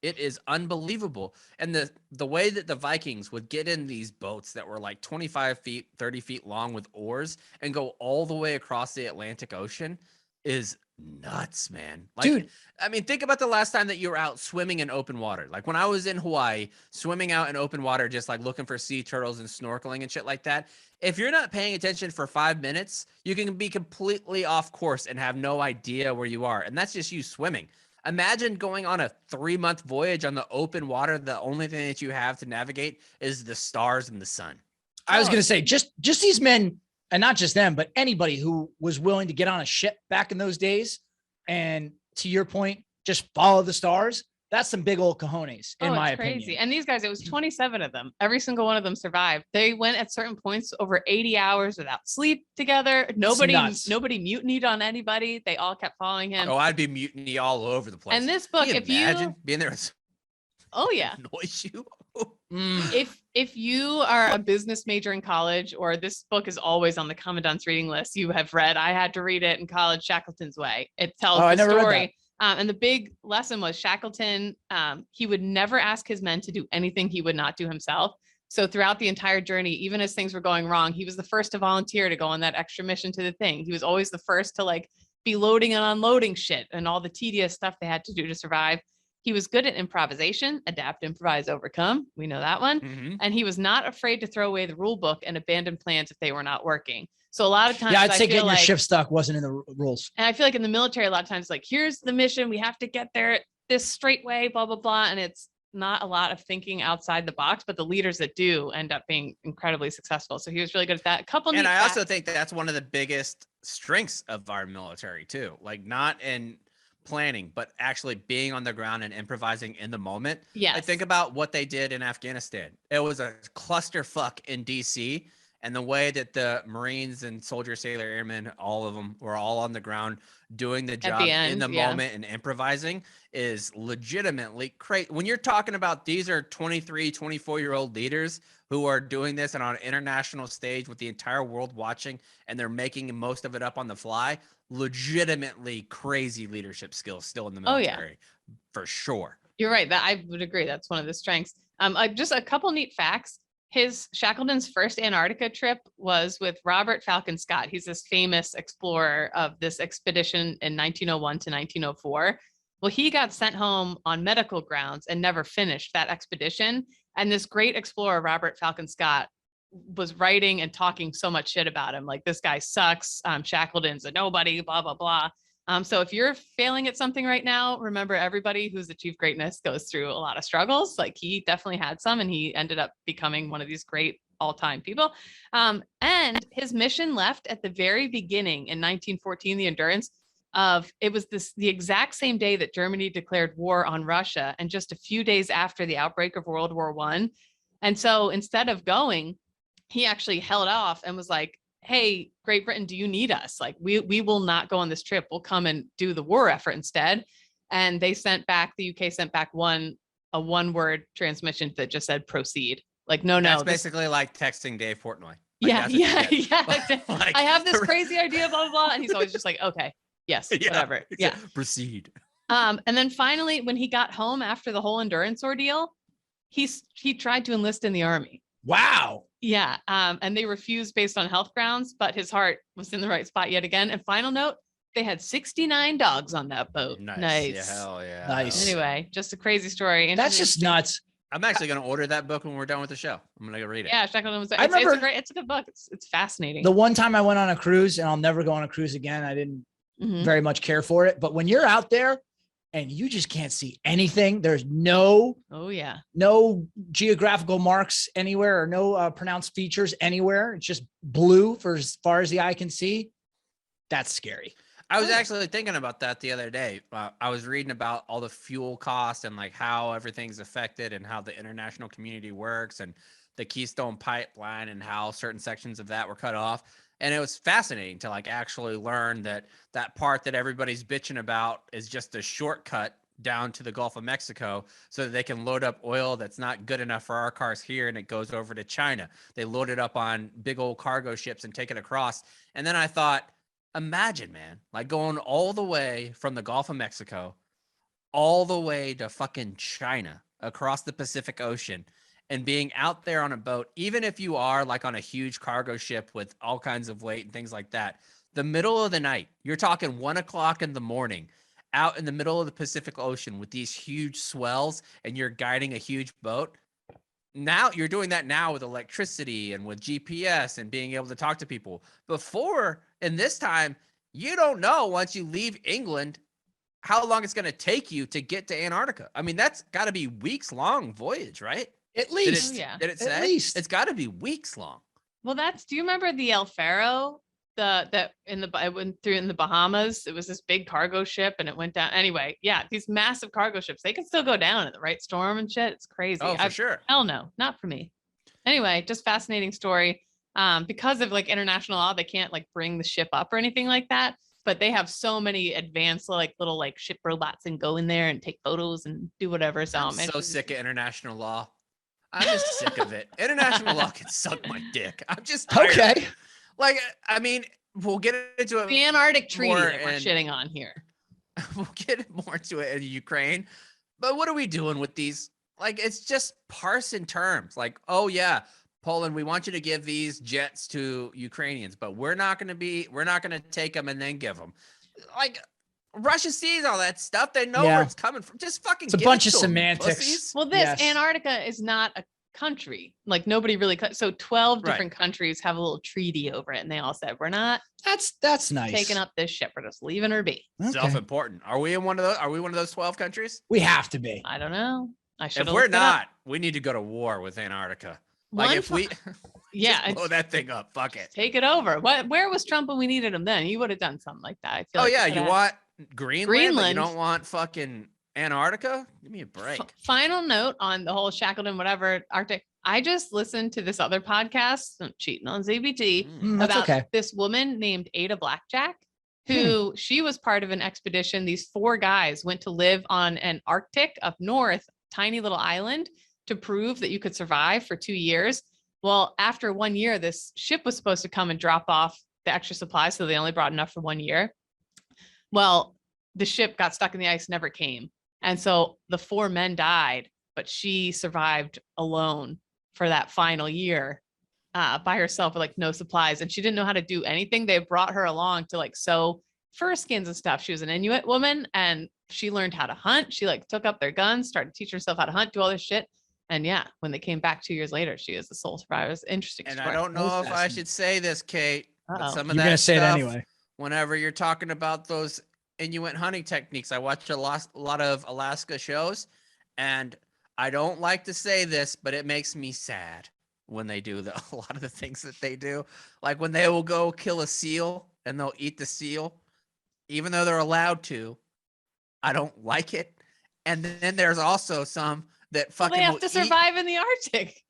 It is unbelievable. And the way that the Vikings would get in these boats that were like 25 feet, 30 feet long with oars and go all the way across the Atlantic Ocean is nuts, man. Like, Dude. I mean, think about the last time that you were out swimming in open water. Like when I was in Hawaii, swimming out in open water, just like looking for sea turtles and snorkeling and shit like that. If you're not paying attention for 5 minutes, you can be completely off course and have no idea where you are. And that's just you swimming. Imagine going on a 3-month voyage on the open water. The only thing that you have to navigate is the stars and the sun. I was going to say, just these men and not just them, but anybody who was willing to get on a ship back in those days. And to your point, just follow the stars. That's some big old cojones, in my opinion. Crazy. And these guys, it was 27 of them. Every single one of them survived. They went at certain points over 80 hours without sleep together. Nobody mutinied on anybody. They all kept following him. Oh, I'd be mutiny all over the place. And this book, Can you imagine being there? Oh yeah. Annoys you. If you are a business major in college, or this book is always on the commandant's reading list, you have read. I had to read it in college, Shackleton's Way. It tells the story. And the big lesson was Shackleton, he would never ask his men to do anything he would not do himself. So throughout the entire journey, even as things were going wrong, he was the first to volunteer to go on that extra mission to the thing. He was always the first to like be loading and unloading shit and all the tedious stuff they had to do to survive. He was good at improvisation, adapt, improvise, overcome. We know that one. Mm-hmm. And he was not afraid to throw away the rule book and abandon plans if they were not working. So a lot of times, I'd say getting your ship stuck wasn't in the rules. And I feel like in the military, a lot of times, like, here's the mission, we have to get there this straight way, blah, blah, blah. And it's not a lot of thinking outside the box, but the leaders that do end up being incredibly successful. So he was really good at that. And I also think that's one of the biggest strengths of our military too. Like not in planning, but actually being on the ground and improvising in the moment. Yeah. I think about what they did in Afghanistan. It was a clusterfuck in DC. And the way that the Marines and soldiers, sailor, airmen, all of them were all on the ground doing the job in the moment and improvising is legitimately crazy. When you're talking about these are 23, 24-year-old leaders who are doing this and on an international stage with the entire world watching, and they're making most of it up on the fly, legitimately crazy leadership skills still in the military, for sure. You're right. That I would agree. That's one of the strengths. Just a couple neat facts. Shackleton's first Antarctica trip was with Robert Falcon Scott. He's this famous explorer of this expedition in 1901 to 1904. Well, he got sent home on medical grounds and never finished that expedition. And this great explorer, Robert Falcon Scott, was writing and talking so much shit about him. Like, this guy sucks. Shackleton's a nobody, blah, blah, blah. So if you're failing at something right now, remember everybody who's achieved greatness goes through a lot of struggles. Like, he definitely had some, and he ended up becoming one of these great all-time people. And his mission left at the very beginning in 1914, the Endurance it was the exact same day that Germany declared war on Russia, and just a few days after the outbreak of World War I. And so instead of going, he actually held off and was like, hey, Great Britain, do you need us? Like, we will not go on this trip. We'll come and do the war effort instead. And they sent back, the UK sent back a one-word transmission that just said proceed. Like, no. That's basically like texting Dave Portnoy. Like, yeah. Like, I have this crazy idea, blah, blah, blah. And he's always just like, okay, yes, whatever. Yeah. Proceed. And then finally, when he got home after the whole Endurance ordeal, he tried to enlist in the army. Wow. Yeah. And they refused based on health grounds, but his heart was in the right spot yet again. And final note, they had 69 dogs on that boat. Nice. Yeah, hell yeah. Nice. Anyway, just a crazy story. That's just nuts. I'm actually going to order that book when we're done with the show. I'm going to go read it. Yeah, Shackleton was. It's a good book. It's fascinating. The one time I went on a cruise, and I'll never go on a cruise again, I didn't very much care for it. But when you're out there and you just can't see anything, there's no geographical marks anywhere, or no pronounced features anywhere. It's just blue for as far as the eye can see. That's scary. I was actually thinking about that the other day. I was reading about all the fuel costs and like how everything's affected and how the international community works and the Keystone Pipeline and how certain sections of that were cut off. And it was fascinating to like actually learn that part that everybody's bitching about is just a shortcut down to the Gulf of Mexico so that they can load up oil that's not good enough for our cars here, and it goes over to China. They load it up on big old cargo ships and take it across. And then I thought, imagine, man, like going all the way from the Gulf of Mexico all the way to fucking China across the Pacific Ocean and being out there on a boat, even if you are like on a huge cargo ship with all kinds of weight and things like that, the middle of the night, you're talking 1 o'clock in the morning, out in the middle of the Pacific Ocean with these huge swells, and you're guiding a huge boat. Now you're doing that now with electricity and with GPS and being able to talk to people. Before, in this time, you don't know once you leave England how long it's going to take you to get to Antarctica. I mean, that's got to be weeks long voyage, right? At least. Did it say? It's got to be weeks long. Well, do you remember the El Faro? I went through in the Bahamas. It was this big cargo ship and it went down. Anyway, yeah, these massive cargo ships, they can still go down at the right storm and shit. It's crazy. Oh, for sure. Hell no, not for me. Anyway, just fascinating story. Because of like international law, they can't like bring the ship up or anything like that. But they have so many advanced like little like ship robots and go in there and take photos and do whatever. So I'm so sick of international law. I'm just sick of it. International law can suck my dick. I'm just tired. Okay. Like, I mean, we'll get into it. The Antarctic Treaty more that we're shitting on here. We'll get more to it in Ukraine. But what are we doing with these? Like, it's just parsing terms. Like, oh yeah, Poland, we want you to give these jets to Ukrainians, but we're not going to take them and then give them. Like, Russia sees all that stuff. They know where it's coming from. Just fucking. It's a bunch of semantics. Pussies. Well, Antarctica is not a country. Like nobody really. So 12 different countries have a little treaty over it, and they all said we're not. That's nice. Taking up this ship. We're just leaving her be. Okay. Self-important. Are we in one of those? Are we one of those 12 countries? We have to be. I don't know. I should. If we're not, we need to go to war with Antarctica. Like if we. Yeah, blow that thing up. Fuck it. Take it over. Where was Trump when we needed him then? He would have done something like that. I feel. Oh yeah, you want Greenland? But you Greenland. don't want fucking Antarctica? Give me a break. Final note on the whole Shackleton, whatever, Arctic. I just listened to this other podcast, I'm cheating on ZBT, about this woman named Ada Blackjack, who she was part of an expedition. These 4 guys went to live on an Arctic up north, tiny little island, to prove that you could survive for 2 years. Well, after 1 year, this ship was supposed to come and drop off the extra supplies. So they only brought enough for 1 year. Well, the ship got stuck in the ice, never came. And so the 4 men died, but she survived alone for that final year by herself with like no supplies. And she didn't know how to do anything. They brought her along to like sew fur skins and stuff. She was an Inuit woman and she learned how to hunt. She like took up their guns, started teaching herself how to hunt, do all this shit. And yeah, when they came back 2 years later, she is the sole survivor. It's interesting. And story. I don't know if I should say this, Kate, but some of You're that gonna say it stuff, anyway. whenever you're talking about those Inuit hunting techniques, I watch a lot of Alaska shows, and I don't like to say this, but it makes me sad when they do a lot of the things that they do. Like when they will go kill a seal and they'll eat the seal, even though they're allowed to. I don't like it. And then there's also some that fucking they have to survive in the Arctic.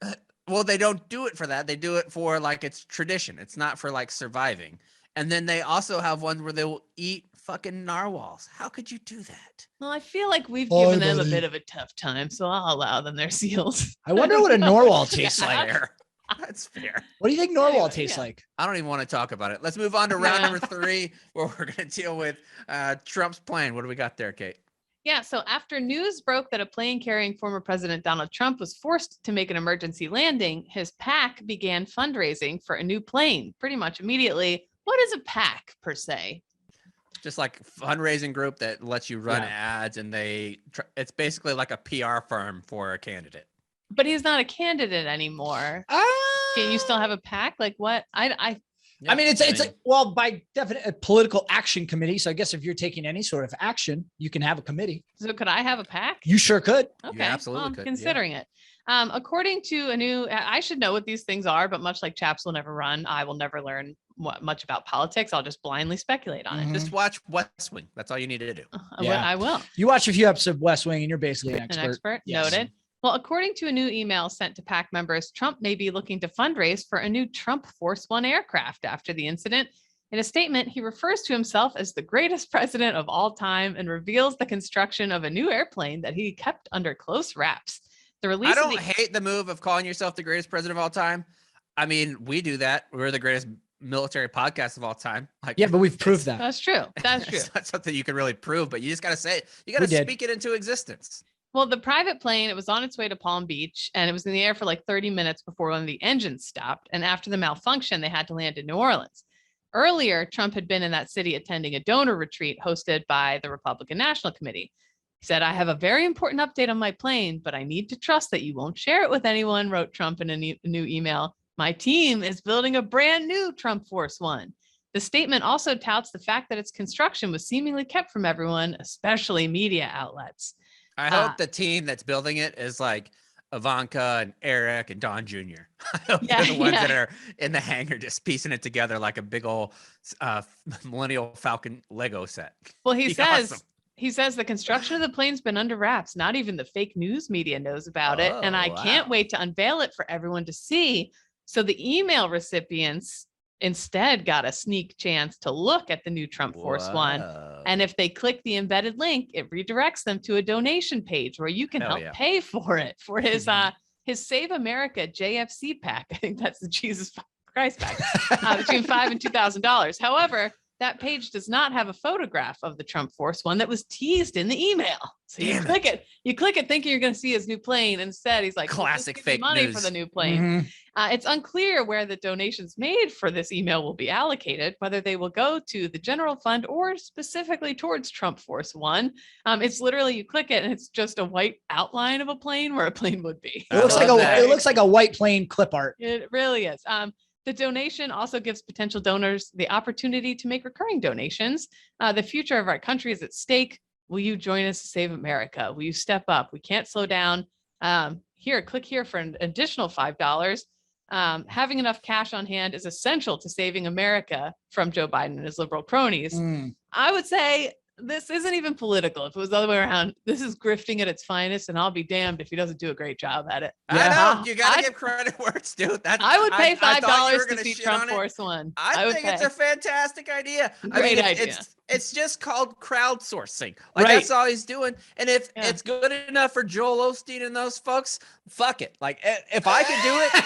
Well, they don't do it for that. They do it for like it's tradition. It's not for like surviving. And then they also have ones where they will eat fucking narwhals. How could you do that? Well, I feel like we've given them a bit of a tough time, so I'll allow them their seals. I wonder what a narwhal tastes like. Fair. That's fair. What do you think narwhal tastes like? I don't even want to talk about it. Let's move on to round number 3, where we're going to deal with Trump's plane. What do we got there, Kate? Yeah, so after news broke that a plane carrying former President Donald Trump was forced to make an emergency landing, his PAC began fundraising for a new plane pretty much immediately. What is a PAC per se? Just like a fundraising group that lets you run ads, and it's basically like a PR firm for a candidate. But he's not a candidate anymore. Can you still have a PAC? Like what? I mean, it's like, well, by definition, a political action committee. So I guess if you're taking any sort of action, you can have a committee. So could I have a PAC? You sure could. Okay, you absolutely could. Considering it. According to a new, I should know what these things are, but much like Chaps will never run, I will never learn much about politics. I'll just blindly speculate on it. Just watch West Wing. That's all you need to do. I will. You watch a few episodes of West Wing and you're basically an expert. An expert, yes. Noted. Well, according to a new email sent to PAC members, Trump may be looking to fundraise for a new Trump Force One aircraft after the incident. In a statement, he refers to himself as the greatest president of all time and reveals the construction of a new airplane that he kept under close wraps. The release. I don't hate the move of calling yourself the greatest president of all time. I mean, we do that. We're the greatest military podcast of all time. Like, yeah, but we've proved that. That's true. That's true. It's not something you can really prove, but you just got to say it. You got to speak it into existence. Well, the private plane, it was on its way to Palm Beach, and it was in the air for like 30 minutes before one of the engines stopped. And after the malfunction, they had to land in New Orleans. Earlier, Trump had been in that city attending a donor retreat hosted by the Republican National Committee. He said, "I have a very important update on my plane, but I need to trust that you won't share it with anyone," wrote Trump in a new email. "My team is building a brand new Trump Force One." The statement also touts the fact that its construction was seemingly kept from everyone, especially media outlets. I hope the team that's building it is like Ivanka and Eric and Don Jr. I hope Yeah, they're the ones that yeah. are in the hangar just piecing it together like a big old Millennial Falcon Lego set. Well, he Be says awesome. he says the construction of the plane's been under wraps. Not even the fake news media knows about it, and I Oh, can't wow. wait to unveil it for everyone to see. So the email recipients instead got a sneak chance to look at the new Trump Force One. Whoa. And if they click the embedded link, it redirects them to a donation page where you can Hell help yeah. pay for it for his Save America JFC pack. I think that's the Jesus Christ pack, between $5,000 and $2,000. However, that page does not have a photograph of the Trump Force One that was teased in the email. So you click it thinking you're going to see his new plane. Instead, he's like, Classic "Just give me fake money news. for the new plane." Mhm. It's unclear where the donations made for this email will be allocated, whether they will go to the general fund or specifically towards Trump Force One. It's literally, you click it and it's just a white outline of a plane where a plane would be. It looks I like love a that. it looks like a white plane clip art. It really is. The donation also gives potential donors the opportunity to make recurring donations. The future of our country is at stake. Will you join us to save America? Will you step up? We can't slow down. Here, click here for an additional $5. Having enough cash on hand is essential to saving America from Joe Biden and his liberal cronies. Mm. I would say this isn't even political. If it was the other way around, this is grifting at its finest, and I'll be damned if he doesn't do a great job at it. I know. You got to I'd- give credit where it's due. That's, I would pay I thought you were $5 to gonna see shit Trump on it. Force One. I would think it's a fantastic idea. Great it's, idea. It's just called crowdsourcing. Like Right. that's all he's doing. And if Yeah. it's good enough for Joel Osteen and those folks, fuck it. Like if I could do it,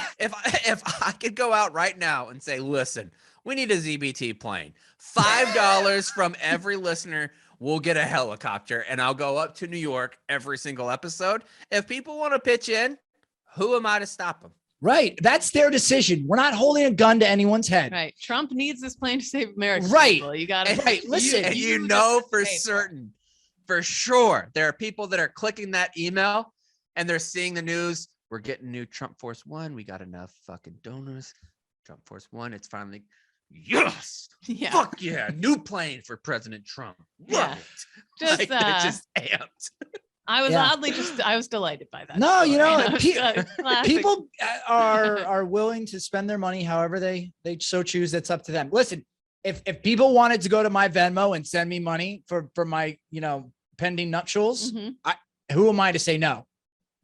if I could go out right now and say, listen, we need a ZBT plane. $5 from every listener. We'll get a helicopter and I'll go up to New York every single episode. If people want to pitch in, who am I to stop them? Right. That's their decision. We're not holding a gun to anyone's head. Right. Trump needs this plane to save America. Right. People. You got to. Right. Listen, you you know just for pay for it. certain, for sure, there are people that are clicking that email and they're seeing the news. We're getting new Trump Force One. We got enough fucking donors. Trump Force One. It's finally, yes. Yeah. Fuck yeah. New plane for President Trump. Love Yeah. it. Just, like, they're just amped. I was Yeah. oddly I was delighted by that. No, you know, story. Classic. people are willing to spend their money however they so choose. That's up to them. Listen, if people wanted to go to my Venmo and send me money for my pending nuptials, Mhm. who am I to say no?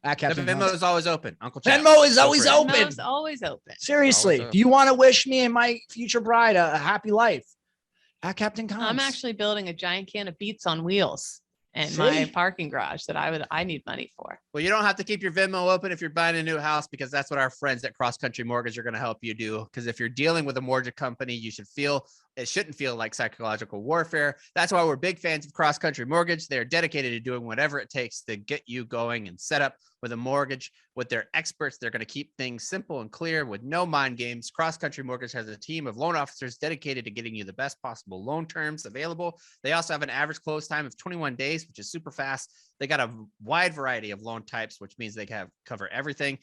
The Captain Venmo is always open. Uncle Chad. Venmo is Feel always free. open. Venmo's always open. Seriously, Always if you want to wish me and my future bride a happy life, at Captain Combs. I'm actually building a giant can of Beats on wheels in my See? parking garage that I need money for. Well, you don't have to keep your Venmo open if you're buying a new house, because that's what our friends at Cross Country Mortgage are going to help you do. Because if you're dealing with a mortgage company, it shouldn't feel like psychological warfare. That's why we're big fans of Cross Country Mortgage. They're dedicated to doing whatever it takes to get you going and set up with a mortgage. With their experts, they're going to keep things simple and clear with no mind games. Cross Country Mortgage has a team of loan officers dedicated to getting you the best possible loan terms available. They also have an average close time of 21 days, which is super fast. They got a wide variety of loan types, which means they cover everything.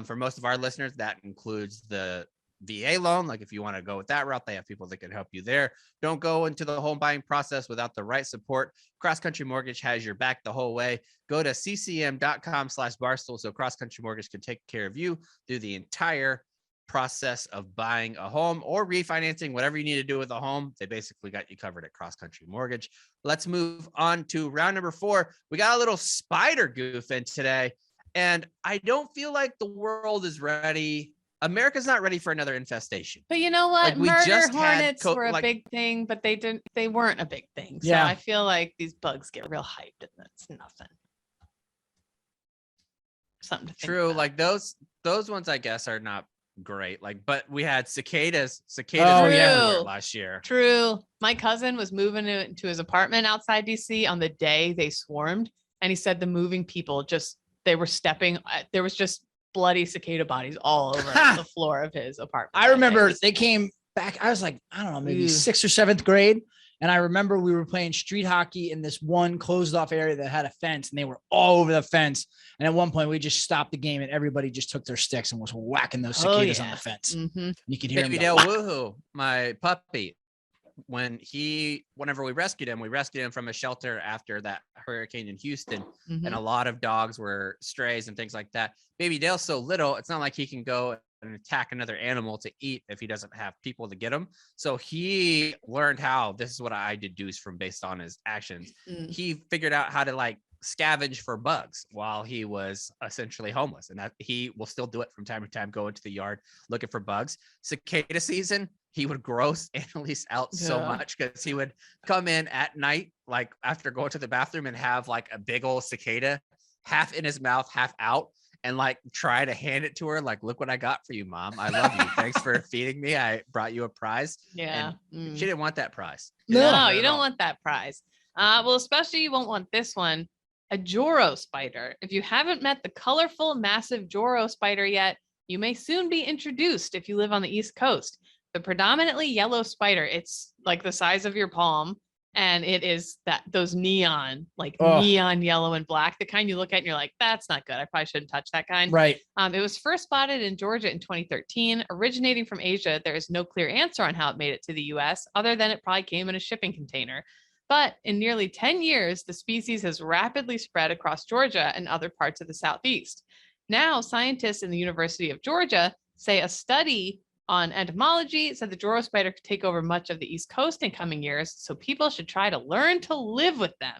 For most of our listeners, that includes the VA loan. Like if you want to go with that route, they have people that can help you there. Don't go into the home buying process without the right support. Cross Country Mortgage has your back the whole way. Go to ccm.com/barstool so Cross Country Mortgage can take care of you through the entire process of buying a home or refinancing, whatever you need to do with a home. They basically got you covered at Cross Country Mortgage. Let's move on to round number 4. We got a little spider goof in today, and I don't feel like the world is ready. America's not ready for another infestation. But you know what? Like, we Murder just had hornets were a like- big thing, but they weren't a big thing. So Yeah. I feel like these bugs get real hyped and that's nothing. Something to think True. about. Like those ones, I guess, are not great. Like, but we had cicadas. Oh, were yeah. everywhere last year. True. My cousin was moving into his apartment outside DC on the day they swarmed. And he said the moving people they were stepping. There was just bloody cicada bodies all over the floor of his apartment. I that remember day. they came back. I was like, I don't know, maybe Ew. 6th or 7th grade. And I remember we were playing street hockey in this one closed off area that had a fence, and they were all over the fence. And at one point we just stopped the game and everybody just took their sticks and was whacking those Oh, cicadas on yeah. the fence. Mhm. You could hear Baby them Dale go, Woohoo, my puppy. whenever we rescued him from a shelter after that hurricane in Houston, and Mhm. a lot of dogs were strays and things like that. Baby Dale's so little, it's not like he can go and attack another animal to eat if he doesn't have people to get him. So he learned how, this is what I deduce from based on his actions. Mm. He figured out how to like scavenge for bugs while he was essentially homeless, and that he will still do it from time to time, go into the yard looking for bugs. Cicada season, he would gross Annalise out so Yeah. much because he would come in at night, like after going to the bathroom, and have like a big old cicada half in his mouth, half out, and like try to hand it to her, like, look what I got for you, Mom. I love you. Thanks for feeding me. I brought you a prize. Yeah. And Mm. she didn't want that prize. She No. didn't No, want it you at don't all. want that prize. Well, especially you won't want this one, a Juror Spider. If you haven't met the colorful, massive Juror Spider yet, you may soon be introduced if you live on the East Coast. The predominantly yellow spider, it's like the size of your palm, and it is those neon, like Ugh. neon yellow and black, the kind you look at and you're like, that's not good. I probably shouldn't touch that kind. Right. It was first spotted in Georgia in 2013. Originating from Asia, there is no clear answer on how it made it to the US, other than it probably came in a shipping container. But in nearly 10 years, the species has rapidly spread across Georgia and other parts of the Southeast. Now, scientists in the University of Georgia say a study on entomology said the Juror spider could take over much of the East Coast in coming years, so people should try to learn to live with them.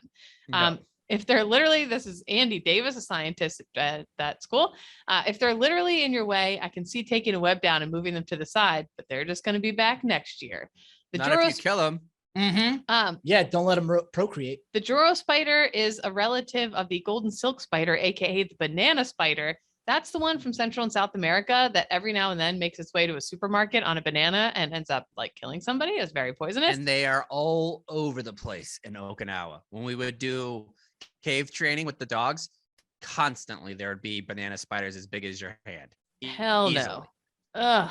No. If they're literally, this is Andy Davis, a scientist at that school. If they're literally in your way, I can see taking a web down and moving them to the side, but they're just going to be back next year. The Not Juror if you kill him. Mm-hmm. Yeah, don't let them procreate. The Juror spider is a relative of the golden silk spider, aka the banana spider. That's the one from Central and South America that every now and then makes its way to a supermarket on a banana and ends up like killing somebody. It's very poisonous. And they are all over the place in Okinawa. When we would do cave training with the dogs, constantly there would be banana spiders as big as your hand. Hell no. Easily. Ugh.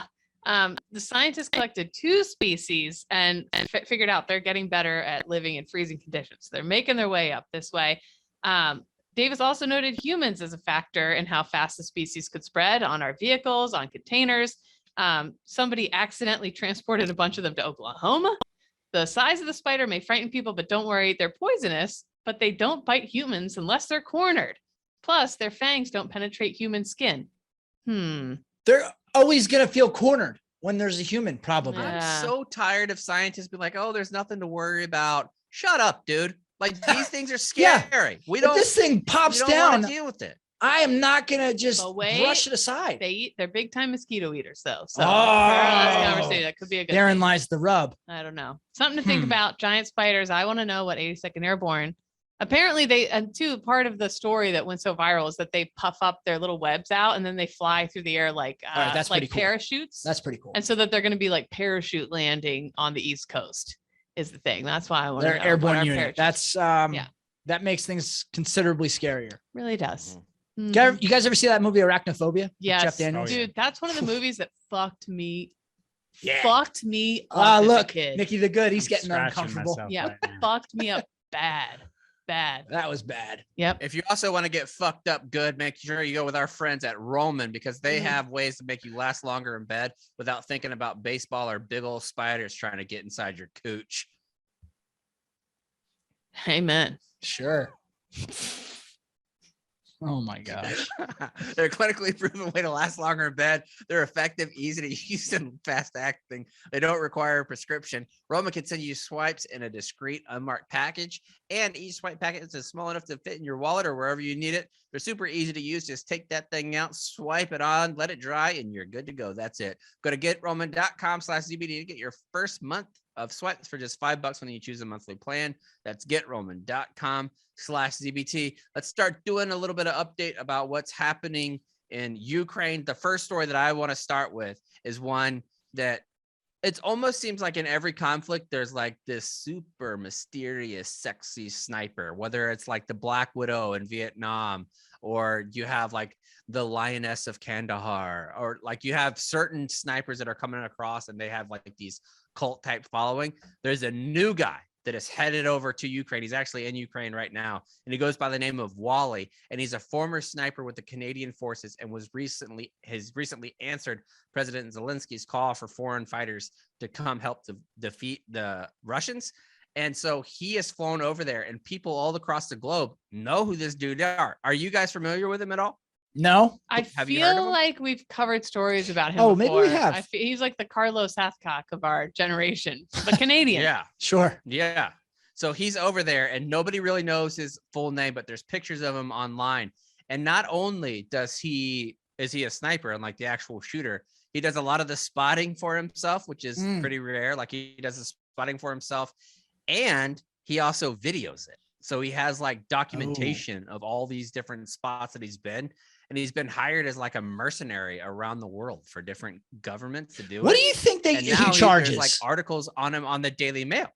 The scientists collected 2 species and figured out they're getting better at living in freezing conditions. They're making their way up this way. Davis also noted humans as a factor in how fast the species could spread on our vehicles, on containers. Somebody accidentally transported a bunch of them to Oklahoma. The size of the spider may frighten people, but don't worry, they're poisonous, but they don't bite humans unless they're cornered. Plus, their fangs don't penetrate human skin. They're always going to feel cornered when there's a human, probably. Yeah. I'm so tired of scientists being like, oh, there's nothing to worry about. Shut up, dude. Like, these things are Yeah. scary. We If don't, this thing pops we don't want down, to deal with it. I am not going to just But wait, brush it aside. They're big time mosquito eaters, though. So Oh. for our last conversation, that could be a good Therein thing. lies the rub. I don't know. Something to think Hmm. about. Giant spiders. I want to know what 82nd Airborne. Apparently, and too, part of the story that went so viral is that they puff up their little webs out and then they fly through the air like right, that's like pretty cool. parachutes. That's pretty cool. And so that they're going to be like parachute landing on the East Coast is the thing. That's why I want to They're know. airborne what our unit. parachutes- That's that makes things considerably scarier. really does. You guys ever see that movie Arachnophobia? with Yes, Jeff Daniels. dude, that's one of the movies that fucked me. Yeah. Fucked me up Ah, as a look, kid. Nicky the Good. He's I'm getting scratching uncomfortable. myself Yeah, right now. fucked me up bad. That was bad. Yep. If you also want to get fucked up good, make sure you go with our friends at Roman, because they Mhm. have ways to make you last longer in bed without thinking about baseball or big old spiders trying to get inside your cooch. Amen. Sure. Oh my gosh. They're a clinically proven way to last longer in bed. They're effective, easy to use, and fast acting. They don't require a prescription. Roman can send you swipes in a discreet, unmarked package, and each swipe packet is small enough to fit in your wallet or wherever you need it. They're super easy to use. Just take that thing out, swipe it on, let it dry, and you're good to go. That's it. Go to getroman.com/ZBD to get your first month of swipes for just $5 when you choose a monthly plan. That's getroman.com/ZBT. Let's start doing a little bit of update about what's happening in Ukraine. The first story that I want to start with is one that it almost seems like in every conflict, there's like this super mysterious, sexy sniper, whether it's like the Black Widow in Vietnam, or you have like the Lioness of Kandahar, or like you have certain snipers that are coming across and they have like these cult type following. There's a new guy that is headed over to Ukraine. He's actually in Ukraine right now, and he goes by the name of Wally, and he's a former sniper with the Canadian forces and has recently answered President Zelensky's call for foreign fighters to come help defeat the Russians. And so he has flown over there, and people all across the globe know who this dude are. Are you guys familiar with him at all? No. I Have you heard of feel him? like we've covered stories about him. Oh, maybe we before. have. He's like the Carlos Hathcock of our generation, but Canadian. Yeah, Sure. yeah. So he's over there, and nobody really knows his full name, but there's pictures of him online. And not only is he a sniper and like the actual shooter, he does a lot of the spotting for himself, which is pretty rare. Like he does the spotting for himself, and he also videos it. So he has like documentation of all these different spots that he's been, and he's been hired as like a mercenary around the world for different governments to do it. What do you think And he now charges? there's like articles on him on the Daily Mail.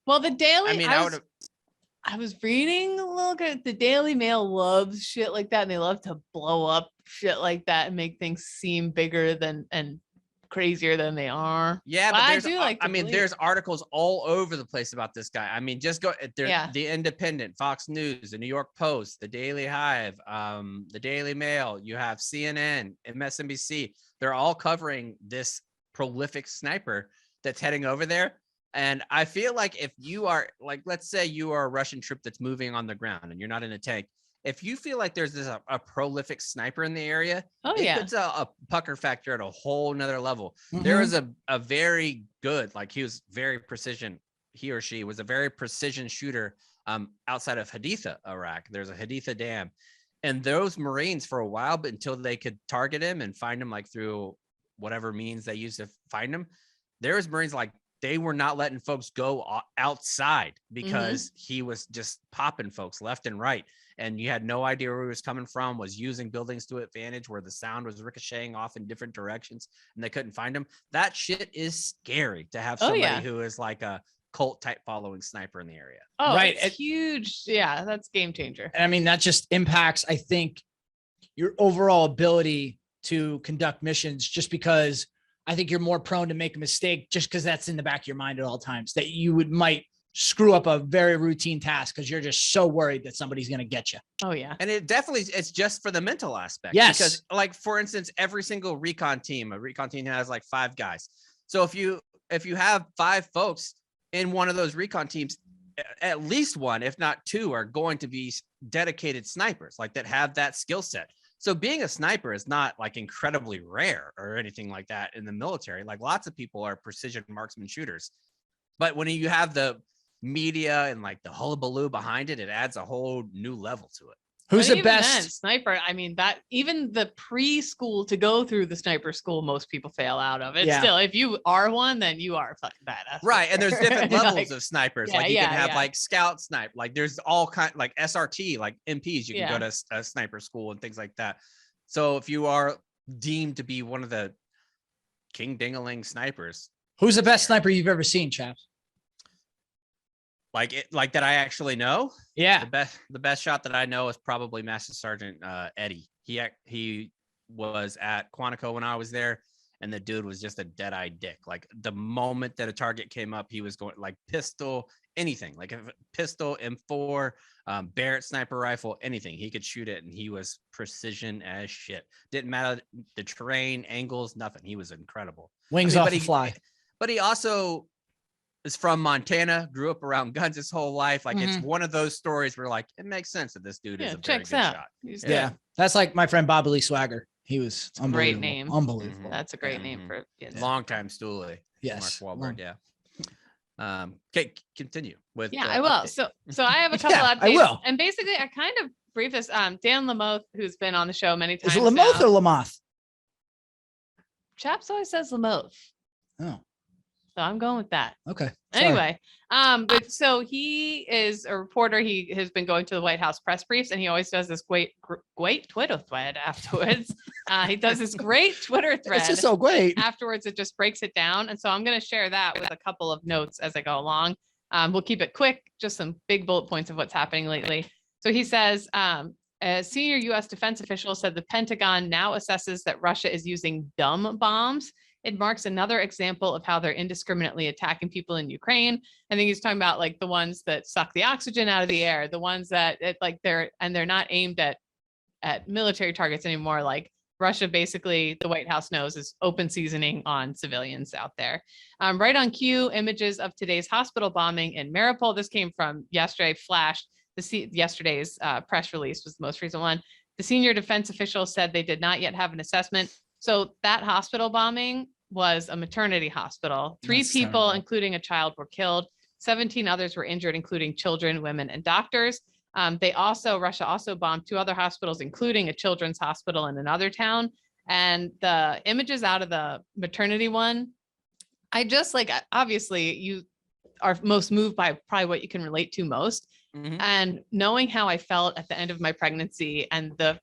Well, the Daily. I mean, I was reading a little bit. The Daily Mail loves shit like that, and they love to blow up shit like that and make things seem bigger than and crazier than they are. Yeah, But but I do like to believe. there's articles all over the place about this guy. I mean, just go there. Yeah. The Independent, Fox News, the New York Post, the Daily Hive, the Daily Mail. You have CNN, MSNBC. They're all covering this prolific sniper that's heading over there. And I feel like if you are like, let's say you are a Russian troop that's moving on the ground and you're not in a tank. If you feel like there's a prolific sniper in the area, it puts a pucker factor at a whole nother level. There was a very good, like he was very precision. He or she was a very precision shooter outside of Haditha, Iraq. There's a Haditha dam, and those Marines for a while, but until they could target him and find him like through whatever means they used to find him, there was Marines like they were not letting folks go outside because he was just popping folks left and right. And you had no idea where he was coming from, was using buildings to advantage where the sound was ricocheting off in different directions and they couldn't find him. That shit is scary to have somebody who is like a cult type following sniper in the area. Oh, Right. It's huge. Yeah, that's game changer. And I mean, that just impacts, I think, your overall ability to conduct missions, just because I think you're more prone to make a mistake just because that's in the back of your mind at all times, that you might screw up a very routine task because you're just so worried that somebody's going to get you. Oh, yeah. And it's just for the mental aspect. Yes. Because like, for instance, every single a recon team has like 5 guys. So if you have 5 folks in one of those recon teams, at least one, if not 2, are going to be dedicated snipers like that have that skill set. So being a sniper is not like incredibly rare or anything like that in the military. Like lots of people are precision marksman shooters, but when you have the media and like the hullabaloo behind it, it adds a whole new level to it. Who's But the even best then, sniper? I mean, that even the preschool to go through the sniper school, most people fail out of it. Yeah. Still, if you are one, then you are fucking badass. Right. And there's different Like, levels of snipers. yeah, Like you can yeah, have yeah. like scout snipe, like there's all kind like SRT, like MPs, you can go to a sniper school and things like that. So if you are deemed to be one of the king dingaling snipers, who's the best sniper you've ever seen, chaps? like that I actually know. Yeah. The best shot that I know is probably Master Sergeant Eddie. He was at Quantico when I was there, and the dude was just a dead-eyed dick. Like the moment that a target came up, he was going like pistol, anything, like a pistol, M4, Barrett sniper rifle, anything. He could shoot it, and he was precision as shit. Didn't matter the terrain, angles, nothing. He was incredible. Wings off the fly. But he also is from Montana, grew up around guns his whole life. Like it's one of those stories where like it makes sense that this dude is a very good shot. Yeah. That's like my friend Bobby Lee Swagger. He was unbelievable. Great name. Unbelievable. That's a great name for Long-time stoolie. Yes. Mark Wahlberg, yeah. Okay, continue with I will. update. So I have a couple updates. I will. And basically I kind of brief this. Dan Lamoth, who's been on the show many times. Is it Lamoth now. or Lamoth? Chaps always says Lamoth. Oh, So I'm going with that. okay. Sorry. Anyway, but so he is a reporter. He has been going to the White House press briefs, and he always does this great Twitter thread afterwards. He does this great Twitter thread. It's just so great. Afterwards, it just breaks it down. And so I'm going to share that with a couple of notes as I go along. We'll keep it quick, just some big bullet points of what's happening lately. So he says, a senior U.S. defense official said the Pentagon now assesses that Russia is using dumb bombs It marks another example of how they're indiscriminately attacking people in Ukraine. I think he's talking about like the ones that suck the oxygen out of the air, the ones that they're not aimed at military targets anymore. Like Russia, basically, the White House knows, is open seasoning on civilians out there. Right on cue, images of today's hospital bombing in Mariupol. This came from yesterday, flashed. Yesterday's press release was the most recent one. The senior defense official said they did not yet have an assessment. So that hospital bombing was a maternity hospital. Three people, including a child, were killed. 17 others were injured, including children, women, and doctors. Russia also bombed 2 other hospitals, including a children's hospital in another town. And the images out of the maternity one, I just like, obviously you are most moved by probably what you can relate to most. Mm-hmm. And knowing how I felt at the end of my pregnancy and the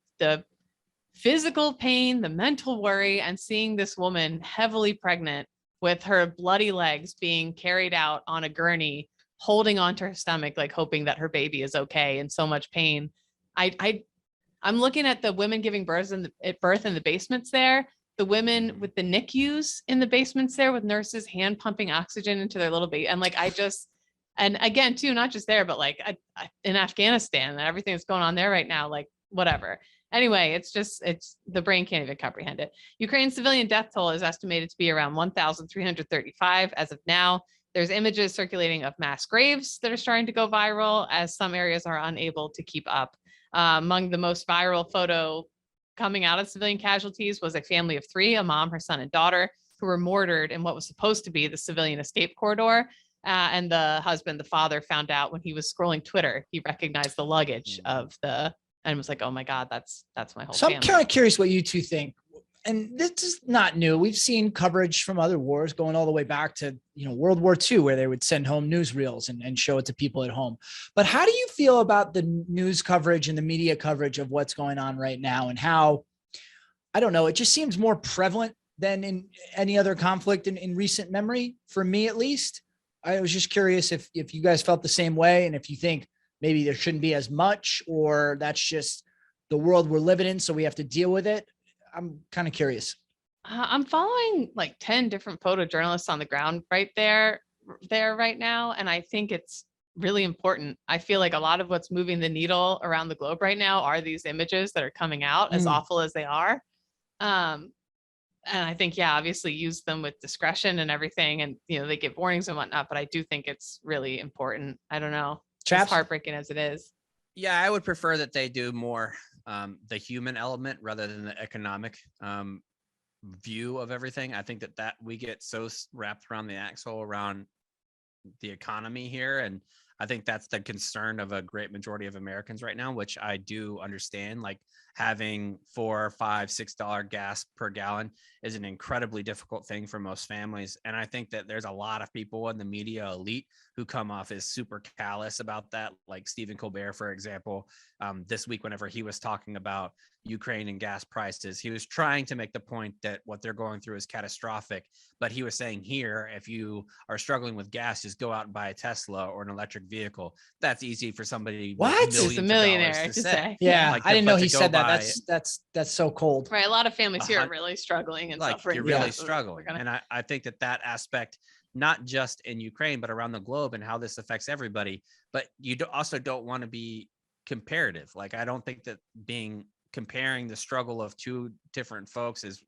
physical pain, the mental worry, and seeing this woman heavily pregnant with her bloody legs being carried out on a gurney, holding onto her stomach, like hoping that her baby is okay, in so much pain. I'm looking at the women giving birth in the basements there, the women with the NICUs in the basements there with nurses hand pumping oxygen into their little baby. And like, and again, too, not just there, but like in Afghanistan and everything that's going on there right now, like whatever. Anyway, it's the brain can't even comprehend it. Ukraine's civilian death toll is estimated to be around 1,335 as of now. There's images circulating of mass graves that are starting to go viral as some areas are unable to keep up. Among the most viral photo coming out of civilian casualties was a family of 3, a mom, her son, and daughter, who were mortared in what was supposed to be the civilian escape corridor. And the husband, the father, found out when he was scrolling Twitter, he recognized the luggage and was like, oh my God, that's my whole family. I'm kind of curious what you two think. And this is not new. We've seen coverage from other wars going all the way back to, World War II, where they would send home newsreels and show it to people at home. But how do you feel about the news coverage and the media coverage of what's going on right now, and how, I don't know, it just seems more prevalent than in any other conflict in recent memory, for me at least? I was just curious if you guys felt the same way, and if you think maybe there shouldn't be as much, or that's just the world we're living in, so we have to deal with it. I'm kind of curious. I'm following like 10 different photojournalists on the ground right there right now. And I think it's really important. I feel like a lot of what's moving the needle around the globe right now are these images that are coming out, as awful as they are. And I think, obviously use them with discretion and everything. And, they give warnings and whatnot, but I do think it's really important. I don't know. It's heartbreaking as it is. Yeah, I would prefer that they do more the human element rather than the economic view of everything. I think that we get so wrapped around the axle around the economy here. And I think that's the concern of a great majority of Americans right now, which I do understand. Like having $4, $5, $6 gas per gallon is an incredibly difficult thing for most families. And I think that there's a lot of people in the media elite who come off as super callous about that. Like Stephen Colbert, for example, this week, whenever he was talking about Ukraine and gas prices, he was trying to make the point that what they're going through is catastrophic. But he was saying here, if you are struggling with gas, just go out and buy a Tesla or an electric vehicle. That's easy for somebody. Just a millionaire to say. Yeah, like I didn't know he said that. That's so cold. Right. A lot of families here are really struggling and suffering. You're really struggling. And I think that aspect, not just in Ukraine, but around the globe, and how this affects everybody. But you also don't want to be comparative. Like, I don't think that comparing the struggle of 2 different folks is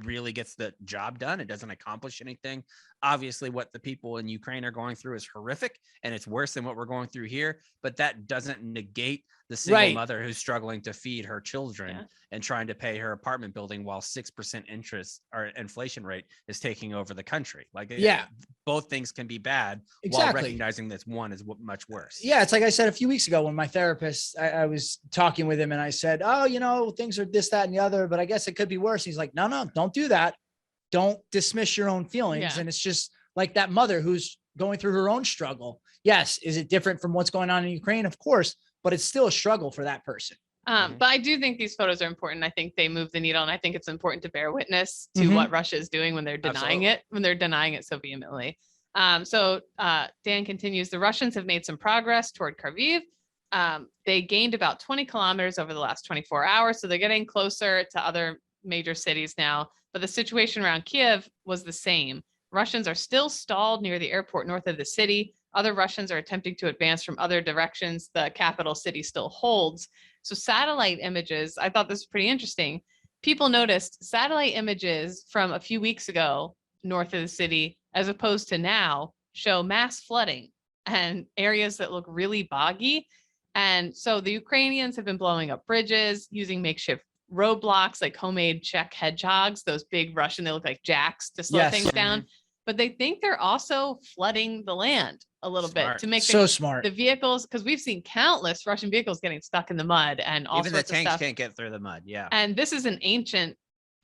really gets the job done. It doesn't accomplish anything. Obviously, what the people in Ukraine are going through is horrific, and it's worse than what we're going through here. But that doesn't negate the single mother who's struggling to feed her children and trying to pay her apartment building while 6% interest or inflation rate is taking over the country. Like, both things can be bad while recognizing that one is much worse. Yeah, it's like I said a few weeks ago when my therapist, I was talking with him and I said, oh, things are this, that, and the other, but I guess it could be worse. He's like, no, don't do that. Don't dismiss your own feelings. Yeah. And it's just like that mother who's going through her own struggle. Yes. Is it different from what's going on in Ukraine? Of course, but it's still a struggle for that person. But I do think these photos are important. I think they move the needle, and I think it's important to bear witness to what Russia is doing when they're denying it so vehemently. So Dan continues, the Russians have made some progress toward Kharkiv. They gained about 20 kilometers over the last 24 hours. So they're getting closer to other major cities now, but the situation around Kiev was the same. Russians are still stalled near the airport north of the city. Other Russians are attempting to advance from other directions. The capital city still holds. So satellite images, I thought this was pretty interesting. People noticed satellite images from a few weeks ago north of the city, as opposed to now, show mass flooding and areas that look really boggy. And so the Ukrainians have been blowing up bridges, using makeshift roadblocks like homemade Czech hedgehogs, those big Russian, they look like jacks to slow things down. But they think they're also flooding the land a little bit to make the vehicles, because we've seen countless Russian vehicles getting stuck in the mud and all even sorts the of tanks stuff. can't get through the mud. Yeah. And this is an ancient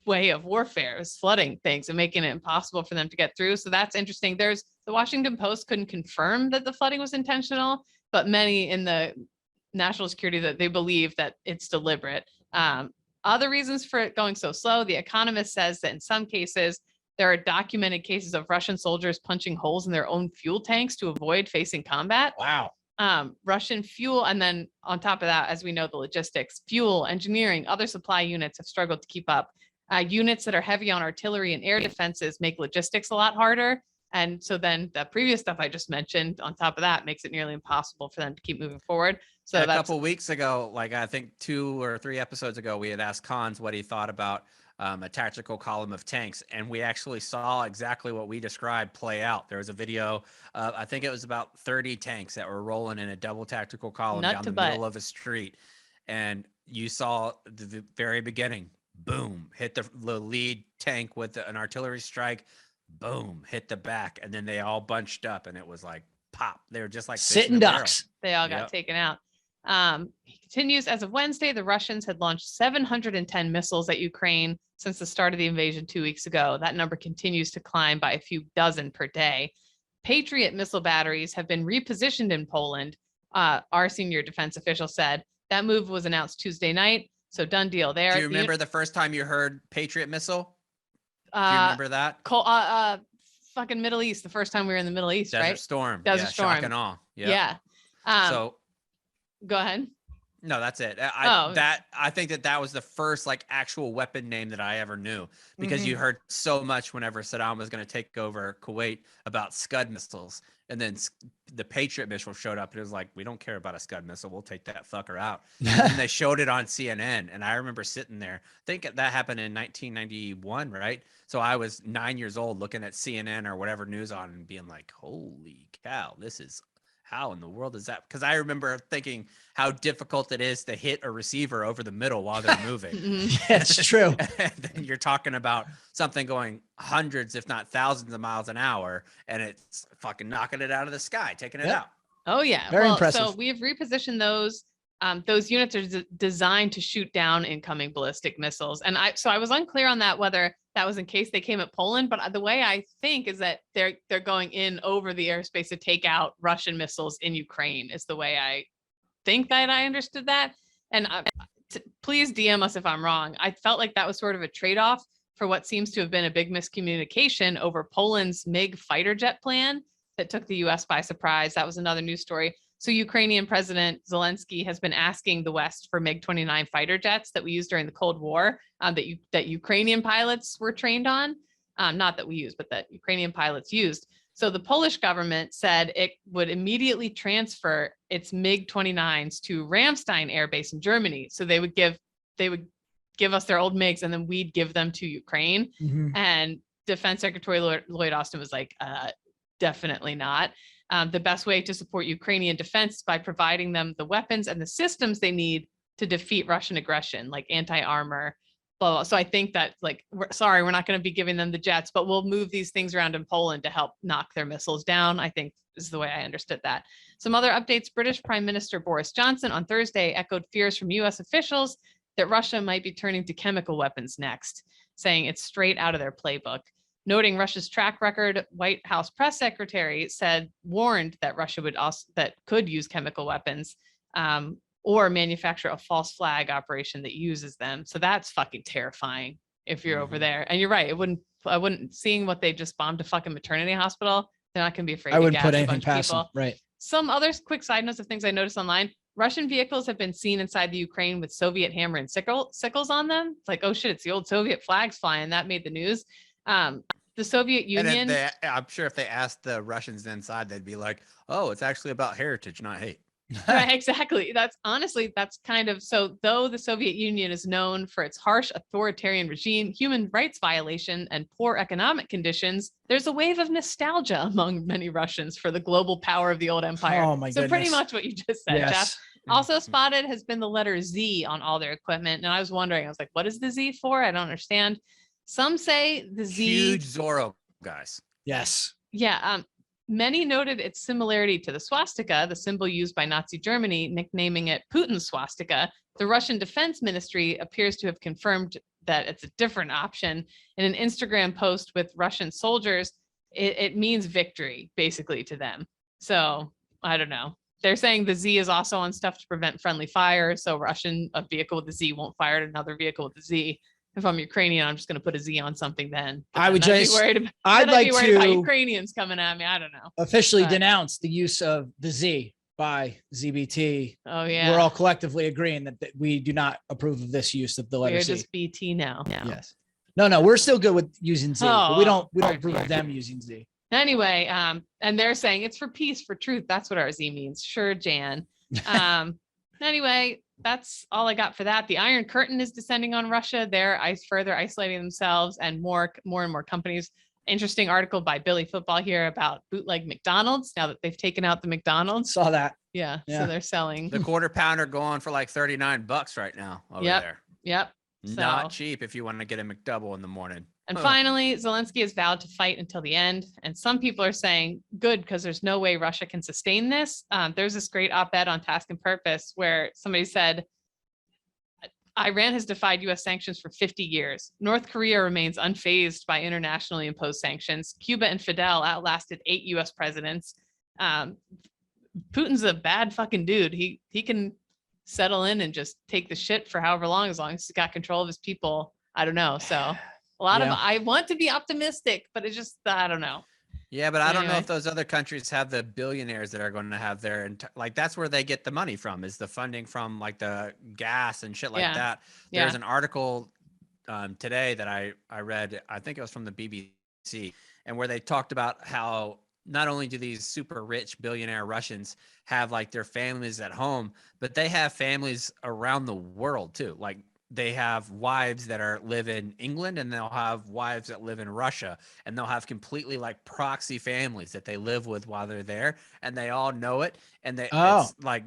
way of warfare, is flooding things and making it impossible for them to get through. So that's interesting. The Washington Post couldn't confirm that the flooding was intentional, but many in the national security that they believe that it's deliberate. Other reasons for it going so slow, The Economist says that in some cases, there are documented cases of Russian soldiers punching holes in their own fuel tanks to avoid facing combat. Wow. Russian fuel. And then on top of that, as we know, the logistics, fuel, engineering, other supply units have struggled to keep up. Units that are heavy on artillery and air defenses make logistics a lot harder. And so then the previous stuff I just mentioned on top of that makes it nearly impossible for them to keep moving forward. So a couple weeks ago, like I think 2 or 3 episodes ago, we had asked Cons what he thought about a tactical column of tanks, and we actually saw exactly what we described play out. There was a video, I think it was about 30 tanks that were rolling in a double tactical column down the middle of a street, and you saw the very beginning, boom, hit the lead tank with an artillery strike, boom, hit the back, and then they all bunched up, and it was like pop. They were just like sitting ducks. They all got taken out. He continues, as of Wednesday, the Russians had launched 710 missiles at Ukraine since the start of the invasion 2 weeks ago. That number continues to climb by a few dozen per day. Patriot missile batteries have been repositioned in Poland. Our senior defense official said that move was announced Tuesday night. So done deal there. Do you remember the first time you heard Patriot missile? Do you remember that? Fucking Middle East. The first time we were in the Middle East, Desert right? Storm. Desert Storm. Shock and awe. Yeah. So go ahead. No, that's it. I think that was the first like actual weapon name that I ever knew, because you heard so much whenever Saddam was going to take over Kuwait about Scud missiles, and then the Patriot missile showed up and it was like, we don't care about a Scud missile, we'll take that fucker out. And they showed it on CNN, and I remember sitting there. I think that happened in 1991, right? So I was 9 years old looking at CNN or whatever news on and being like, holy cow, this is, how in the world is that? Because I remember thinking how difficult it is to hit a receiver over the middle while they're moving. That's true. And then you're talking about something going hundreds, if not thousands of miles an hour, and it's fucking knocking it out of the sky, taking it out. Oh yeah. Very impressive. So we have repositioned those. Those units are designed to shoot down incoming ballistic missiles. And I was unclear on that, whether that was in case they came at Poland, but the way I think is that they're going in over the airspace to take out Russian missiles in Ukraine is the way I think that I understood that. And please DM us if I'm wrong. I felt like that was sort of a trade-off for what seems to have been a big miscommunication over Poland's MiG fighter jet plan that took the US by surprise. That was another news story. So Ukrainian President Zelensky has been asking the West for MiG-29 fighter jets that we used during the Cold War, that Ukrainian pilots were trained on. Not that we used, but that Ukrainian pilots used. So the Polish government said it would immediately transfer its MiG-29s to Ramstein Air Base in Germany. So they would give us their old MiGs, and then we'd give them to Ukraine. And Defense Secretary Lloyd Austin was like, definitely not. The best way to support Ukrainian defense is by providing them the weapons and the systems they need to defeat Russian aggression, like anti-armor, blah, blah. So I think that, like, we're not going to be giving them the jets, but we'll move these things around in Poland to help knock their missiles down, I think is the way I understood that. Some other updates. British Prime Minister Boris Johnson on Thursday echoed fears from US officials that Russia might be turning to chemical weapons next, saying it's straight out of their playbook. Noting Russia's track record, White House press secretary warned that Russia could use chemical weapons or manufacture a false flag operation that uses them. So that's fucking terrifying if you're over there. And you're right. I wouldn't seeing what they just bombed a fucking maternity hospital. They're not going to be afraid. I wouldn't to put gas anything past them. Right. Some other quick side notes of things I noticed online. Russian vehicles have been seen inside the Ukraine with Soviet hammer and sickles on them. It's like, oh shit, it's the old Soviet flags flying. That made the news. The Soviet Union. And I'm sure if they asked the Russians inside, they'd be like, "Oh, it's actually about heritage, not hate." Right, exactly. That's kind of so. Though the Soviet Union is known for its harsh authoritarian regime, human rights violation, and poor economic conditions, there's a wave of nostalgia among many Russians for the global power of the old empire. Oh my So pretty goodness. much what you just said, Yes. Jeff. Also spotted has been the letter Z on all their equipment. And I was wondering, I was like, what is the Z for? I don't understand. Some say the Z. Huge Zorro guys. Yes. Yeah. Many noted its similarity to the swastika, the symbol used by Nazi Germany, nicknaming it Putin's swastika. The Russian Defense Ministry appears to have confirmed that it's a different option. In an Instagram post with Russian soldiers, it means victory, basically, to them. So I don't know. They're saying the Z is also on stuff to prevent friendly fire. So a vehicle with a Z won't fire at another vehicle with a Z. If I'm Ukrainian, I'm just going to put a Z on something then. I would I'd just, be worried about, I'd like worried about to Ukrainians coming at me. I don't know. officially But- denounce the use of the Z by ZBT. Oh yeah. We're all collectively agreeing that we do not approve of this use of the letter We're C. just BT now. Yes. No, we're still good with using Z. But we don't right, approve right. of them using Z. Anyway, and they're saying it's for peace, for truth. That's what our Z means. Sure, Jan. Anyway, that's all I got for that. The Iron Curtain is descending on Russia. They're further isolating themselves, and more and more companies. Interesting article by Billy Football here about bootleg McDonald's. Now that they've taken out the McDonald's, Saw that. yeah. Yeah. So they're selling. The quarter pounder going for like $39 right now over Yep. there. Yep. Not So- cheap if you want to get a McDouble in the morning. And Huh. finally, Zelensky has vowed to fight until the end. And some people are saying, good, because there's no way Russia can sustain this. There's this great op-ed on Task and Purpose where somebody said, Iran has defied U.S. sanctions for 50 years. North Korea remains unfazed by internationally imposed sanctions. Cuba and Fidel outlasted 8 U.S. presidents. Putin's a bad fucking dude. He can settle in and just take the shit for however long, as long as he's got control of his people. I don't know. So a lot of, I want to be optimistic, but it's just, I don't know. Yeah, but I don't know Anyway. if those other countries have the billionaires that are going to have their like that's where they get the money from, is the funding from like the gas and shit like Yeah. that. Yeah. There's an article today that I read, I think it was from the BBC, and where they talked about how not only do these super rich billionaire Russians have like their families at home, but they have families around the world too. Like they have wives that live in England, and they'll have wives that live in Russia, and they'll have completely like proxy families that they live with while they're there, and they all know it. And it's like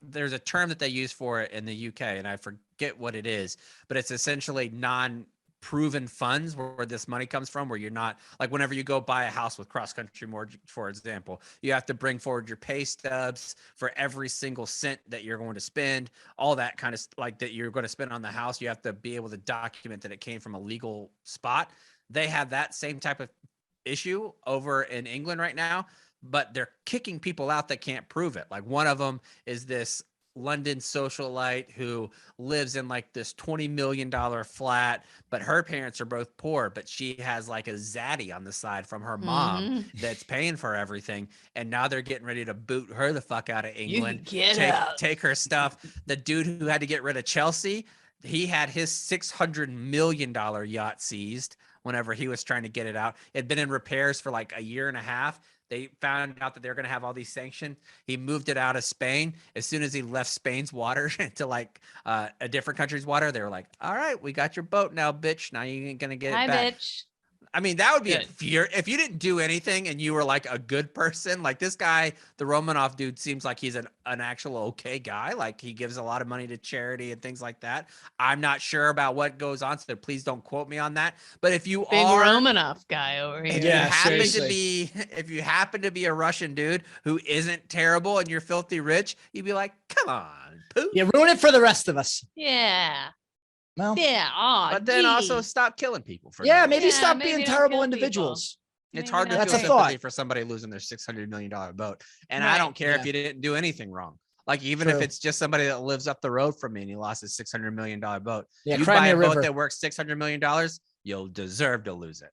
there's a term that they use for it in the UK, and I forget what it is, but it's essentially non-proven funds where this money comes from, where you're not like, whenever you go buy a house with cross-country mortgage, for example, you have to bring forward your pay stubs for every single cent that you're going to spend, all that kind of like that you're going to spend on the house. You have to be able to document that it came from a legal spot. They have that same type of issue over in England right now, but they're kicking people out that can't prove it. Like one of them is this London socialite who lives in like this $20 million flat, but her parents are both poor, but she has like a zaddy on the side from her mom that's paying for everything. And now they're getting ready to boot her the fuck out of England. Take her stuff. The dude who had to get rid of Chelsea, he had his $600 million yacht seized whenever he was trying to get it out. It had been in repairs for like a year and a half. They found out that they're going to have all these sanctions. He moved it out of Spain. As soon as he left Spain's water to like a different country's water, they were like, all right, we got your boat now, bitch. Now you ain't going to get it back. Bitch. I mean, that would be a Good. fear if you didn't do anything and you were like a good person. Like this guy, the Romanov dude, seems like he's an actual okay guy. Like he gives a lot of money to charity and things like that. I'm not sure about what goes on, so please don't quote me on that. But if you Big are Romanov guy over here. if you happen to be a Russian dude who isn't terrible and you're filthy rich, you'd be like, come on, poop. You ruin it for the rest of us. Yeah. Well, Yeah. Oh, But then also stop killing people. For yeah, no maybe reason. stop maybe being don't terrible kill individuals. It's Maybe hard to not feel That's a sympathy thought. for somebody losing their $600 million boat. And Right. I don't care if Yeah. you didn't do anything wrong. Like, even if True. it's just somebody that lives up the road from me and he lost his $600 million boat. Yeah, You cry buy me a a boat river. that works $600 million, you'll deserve to lose it.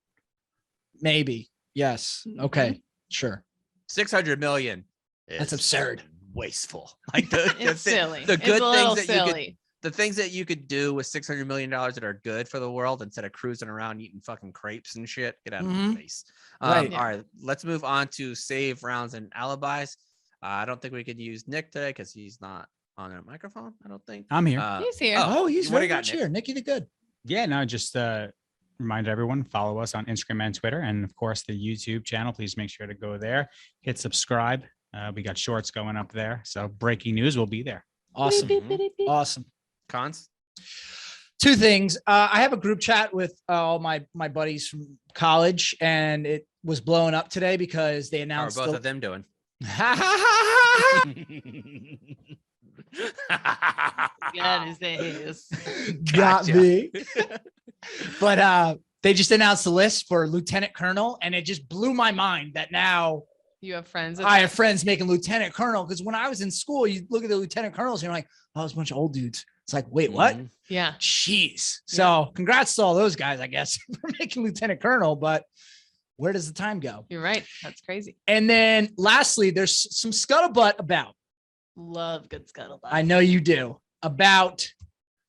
Maybe. Yes. Okay. Sure. 600 million. That's is absurd. wasteful. Like the It's silly. the It's good a little things that you could silly. the things that you could do with $600 million that are good for the world instead of cruising around eating fucking crepes and shit. Get out of my face. Right. All right, let's move on to save rounds and alibis. I don't think we could use Nick today because he's not on a microphone. I don't think I'm here. He's here. Oh, he's what do very you got, much Nick? here. Nicky the Good. Yeah, no, just remind everyone, follow us on Instagram and Twitter. And of course, the YouTube channel. Please make sure to go there, hit subscribe. We got shorts going up there. So breaking news will be there. Awesome. Beep, beep, beep, beep. Awesome. Cons. Two things. I have a group chat with all my buddies from college, and it was blowing up today because they How are announced both of them doing? God, his days. Got Gotcha. me. But they just announced the list for lieutenant colonel, and it just blew my mind that now You have friends. I have friends making lieutenant colonel. Because when I was in school, you look at the lieutenant colonels, and you're like, oh, it's a bunch of old dudes. It's like, wait, what? Mhm. Yeah. Jeez. So congrats to all those guys, I guess, for making lieutenant colonel. But where does the time go? You're right. That's crazy. And then lastly, there's some scuttlebutt about, Love good scuttlebutt. I know you do, about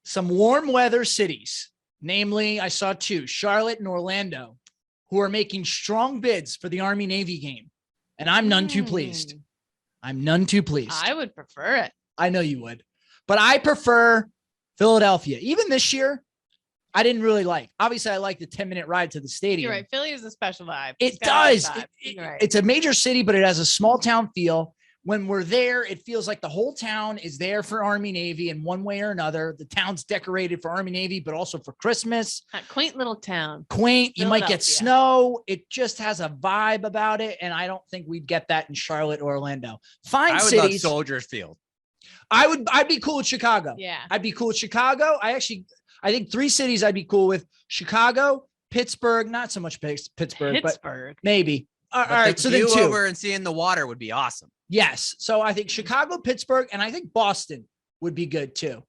some warm weather cities. Namely, I saw two, Charlotte and Orlando, who are making strong bids for the Army Navy game. And I'm none too pleased. Mm. I'm none too pleased. I would prefer it. I know you would, but I prefer Philadelphia. Even this year, I didn't really like. Obviously, I like the 10-minute ride to the stadium. You're right. Philly is a special vibe. It It's got a does. vibe. You're right. It's a major city, but it has a small town feel. When we're there, it feels like the whole town is there for Army Navy in one way or another. The town's decorated for Army Navy, but also for Christmas. That quaint little town. Quaint. You might get Philadelphia. snow. It just has a vibe about it. And I don't think we'd get that in Charlotte or Orlando. Fine I would love cities. Soldiers Field. I'd be cool with Chicago. Yeah. I'd be cool with Chicago. I think three cities I'd be cool with: Chicago, Pittsburgh, not so much Pittsburgh, but Pittsburgh. maybe. All But right. the So then view two. over and seeing the water would be awesome. Yes. So I think Chicago, Pittsburgh, and I think Boston would be good too.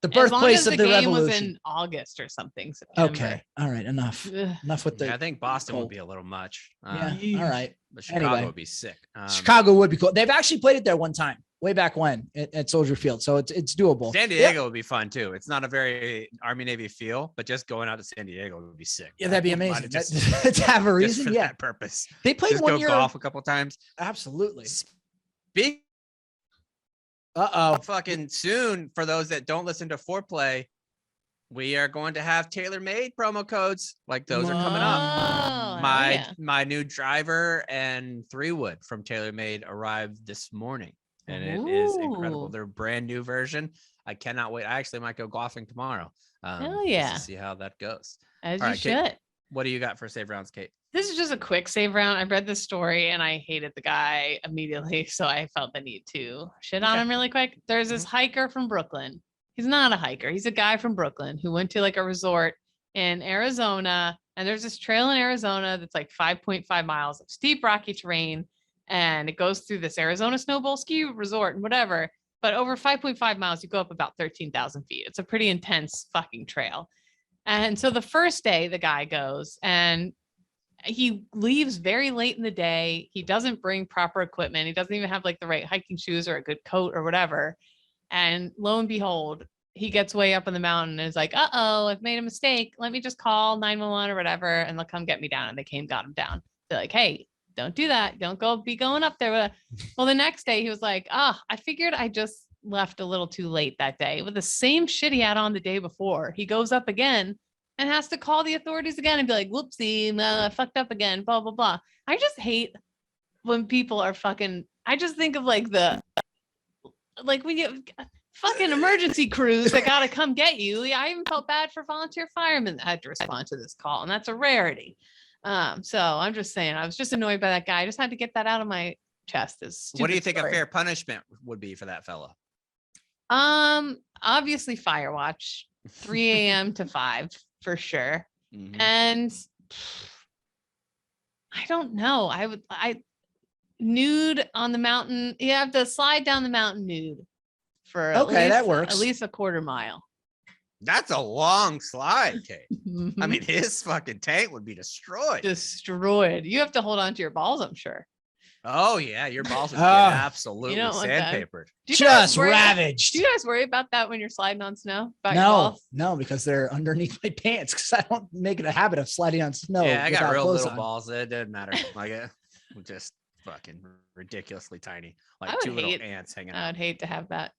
The As long birthplace as of the game was revolution. in August or something. September. Okay. All right. Enough. Ugh. Enough with the. Yeah, I think Boston cold. would be a little much. Yeah. All right. But Chicago Anyway. would be sick. Chicago would be cool. They've actually played it there one time, way back when at Soldier Field. So it's doable. San Yeah. Diego would be fun too. It's not a very Army Navy feel, but just going out to San Diego would be sick. Yeah, that'd be I wouldn't mind amazing. it To have a just reason. for Yeah. that purpose. They played Just one go year. golf a couple times. Absolutely. Big Uh-oh. fucking soon for those that don't listen to Foreplay, we are going to have tailor-made promo codes. Like those are coming up. Oh, My yeah. my new driver and 3-wood from TaylorMade arrived this morning, and it is incredible. Ooh. Their brand new version. I cannot wait. I actually might go golfing tomorrow. Hell just yeah. to see how that goes. As All you right, Kate. should. What do you got for save rounds, Kate? This is just a quick save round. I read this story and I hated the guy immediately. So I felt the need to shit on Okay. him really quick. There's this hiker from Brooklyn. He's not a hiker. He's a guy from Brooklyn who went to like a resort in Arizona. And there's this trail in Arizona that's like 5.5 miles of steep, rocky terrain. And it goes through this Arizona Snowball ski resort and whatever. But over 5.5 miles, you go up about 13,000 feet. It's a pretty intense fucking trail. And so the first day the guy goes and he leaves very late in the day. He doesn't bring proper equipment. He doesn't even have like the right hiking shoes or a good coat or whatever. And lo and behold, he gets way up on the mountain and is like, uh-oh, I've made a mistake. Let me just call 911 or whatever. And they'll come get me down. And they came, got him down. They're like, hey, don't do that. Don't be going up there. Well, the next day he was like, I figured I just left a little too late that day with the same shit he had on the day before. He goes up again and has to call the authorities again and be like, whoopsie, I fucked up again, blah, blah, blah. I just hate when people are fucking, I just think of like when you fucking emergency crews that got to come get you. I even felt bad for volunteer firemen that had to respond to this call. And that's a rarity. So I'm just saying, I was just annoyed by that guy. I just had to get that out of my chest. What do you think a fair punishment would be for that fella? Obviously fire watch, 3 a.m. to 5 for sure. Mhm. And I don't know. I nude on the mountain. You have to slide down the mountain nude for That works. at least a quarter mile. That's a long slide, Kate. I mean, his fucking tank would be destroyed. destroyed. You have to hold on to your balls, I'm sure. Oh yeah, your balls would get Oh. absolutely You don't want that. sandpapered. Do you guys Just worry- ravaged. Do you guys worry about that when you're sliding on snow? About your No, balls? no, because they're underneath my pants because I don't make it a habit of sliding on snow. Yeah, I got without real clothes little on. balls. It didn't matter. Like it just fucking ridiculously tiny, like would two little hate- ants hanging I out. would hate to have that.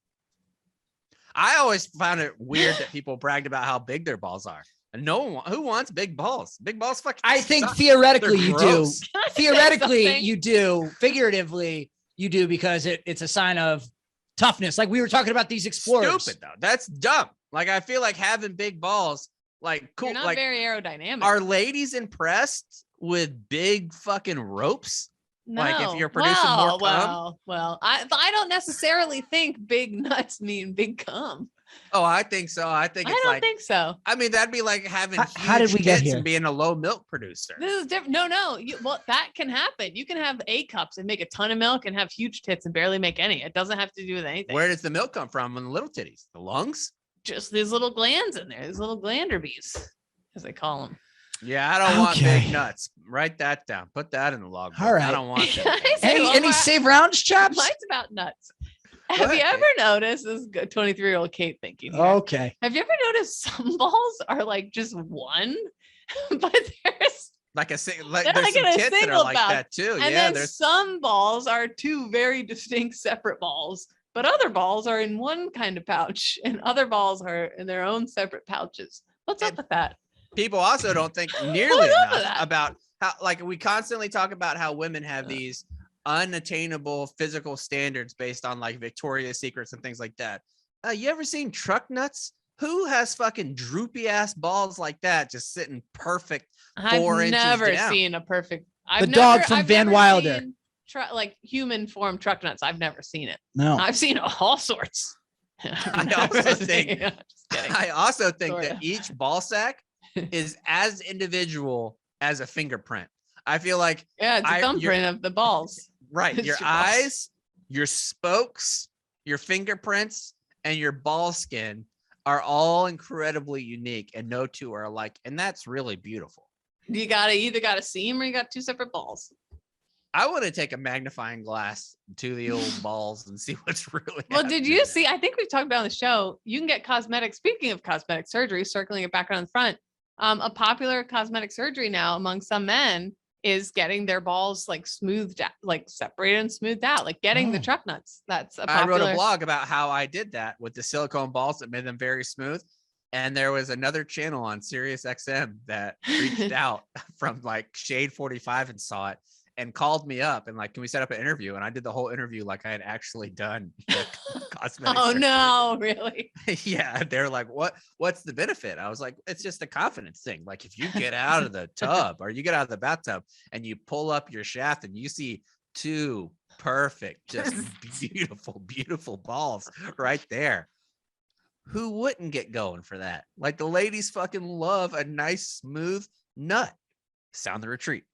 I always found it weird that people bragged about how big their balls are. And no one who wants big balls. Big balls fucking. I think suck. theoretically They're you gross. do. Can I say Theoretically something? you do. Figuratively you do because it's a sign of toughness. Like we were talking about these explorers. Stupid though. That's dumb. Like I feel like having big balls, like cool. You're not Like very aerodynamic. are ladies impressed with big fucking ropes? like, if you're producing more cum? Well, I don't necessarily think big nuts mean big cum. Oh, I think so. I think I it's don't like, think so. I mean, that'd be like having How did huge we get tits here? and being a low milk producer. This is different. No. Well, that can happen. You can have A cups and make a ton of milk and have huge tits and barely make any. It doesn't have to do with anything. Where does the milk come from on the little titties? The lungs? Just these little glands in there, these little glanderbies, as they call them. Yeah, I don't want Okay. big nuts. Write that down. Put that in the logbook. All right. I don't want Can that. I say one Any more? save rounds, chaps? Mine's about nuts. Have you ahead, ever noticed this is 23-year-old Kate thinking here. Okay. Have you ever noticed some balls are like just one, but there's Like like They're there's like some in a tits that are single like pouch. that too. and Yeah, then there's some balls are two very distinct separate balls, but other balls are in one kind of pouch and other balls are in their own separate pouches. What's up And- with that? people also don't think nearly What's up with enough that? about how, like, we constantly talk about how women have Uh. these unattainable physical standards based on like Victoria's Secrets and things like that. You ever seen truck nuts? Who has fucking droopy ass balls like that just sitting perfect? I've 4 inches never down. seen a perfect. The dog from Van never Wilder. seen like human form truck nuts. I've never seen it. No. I've seen all sorts. I also think- Just kidding. I also think Sorta. that each ball sack is as individual as a fingerprint. I feel like Yeah, it's a your- thumbprint of the balls. right, It's your your balls. eyes, your spokes, your fingerprints, and your ball skin are all incredibly unique, and no two are alike, and that's really beautiful. You either got a seam or you got two separate balls. I want to take a magnifying glass to the old balls and see what's really. Well, did happening you there. see? I think we've talked about on the show. You can get cosmetic. Speaking of cosmetic surgery, circling it back around the front, a popular cosmetic surgery now among some men is getting their balls like smoothed out, like separated and smoothed out, like getting the Oh. truck nuts. That's a I wrote popular. a blog about how I did that with the silicone balls that made them very smooth. And there was another channel on Sirius XM that reached out from like Shade 45 and saw it and called me up and like, can we set up an interview? And I did the whole interview like I had actually done the cosmetic Oh surgery. no, really? Yeah, they're like, what's the benefit? I was like, it's just a confidence thing. Like if you get out of the tub or you get out of the bathtub and you pull up your shaft and you see two perfect, just beautiful balls right there. Who wouldn't get going for that? Like the ladies fucking love a nice smooth nut. Sound the retreat.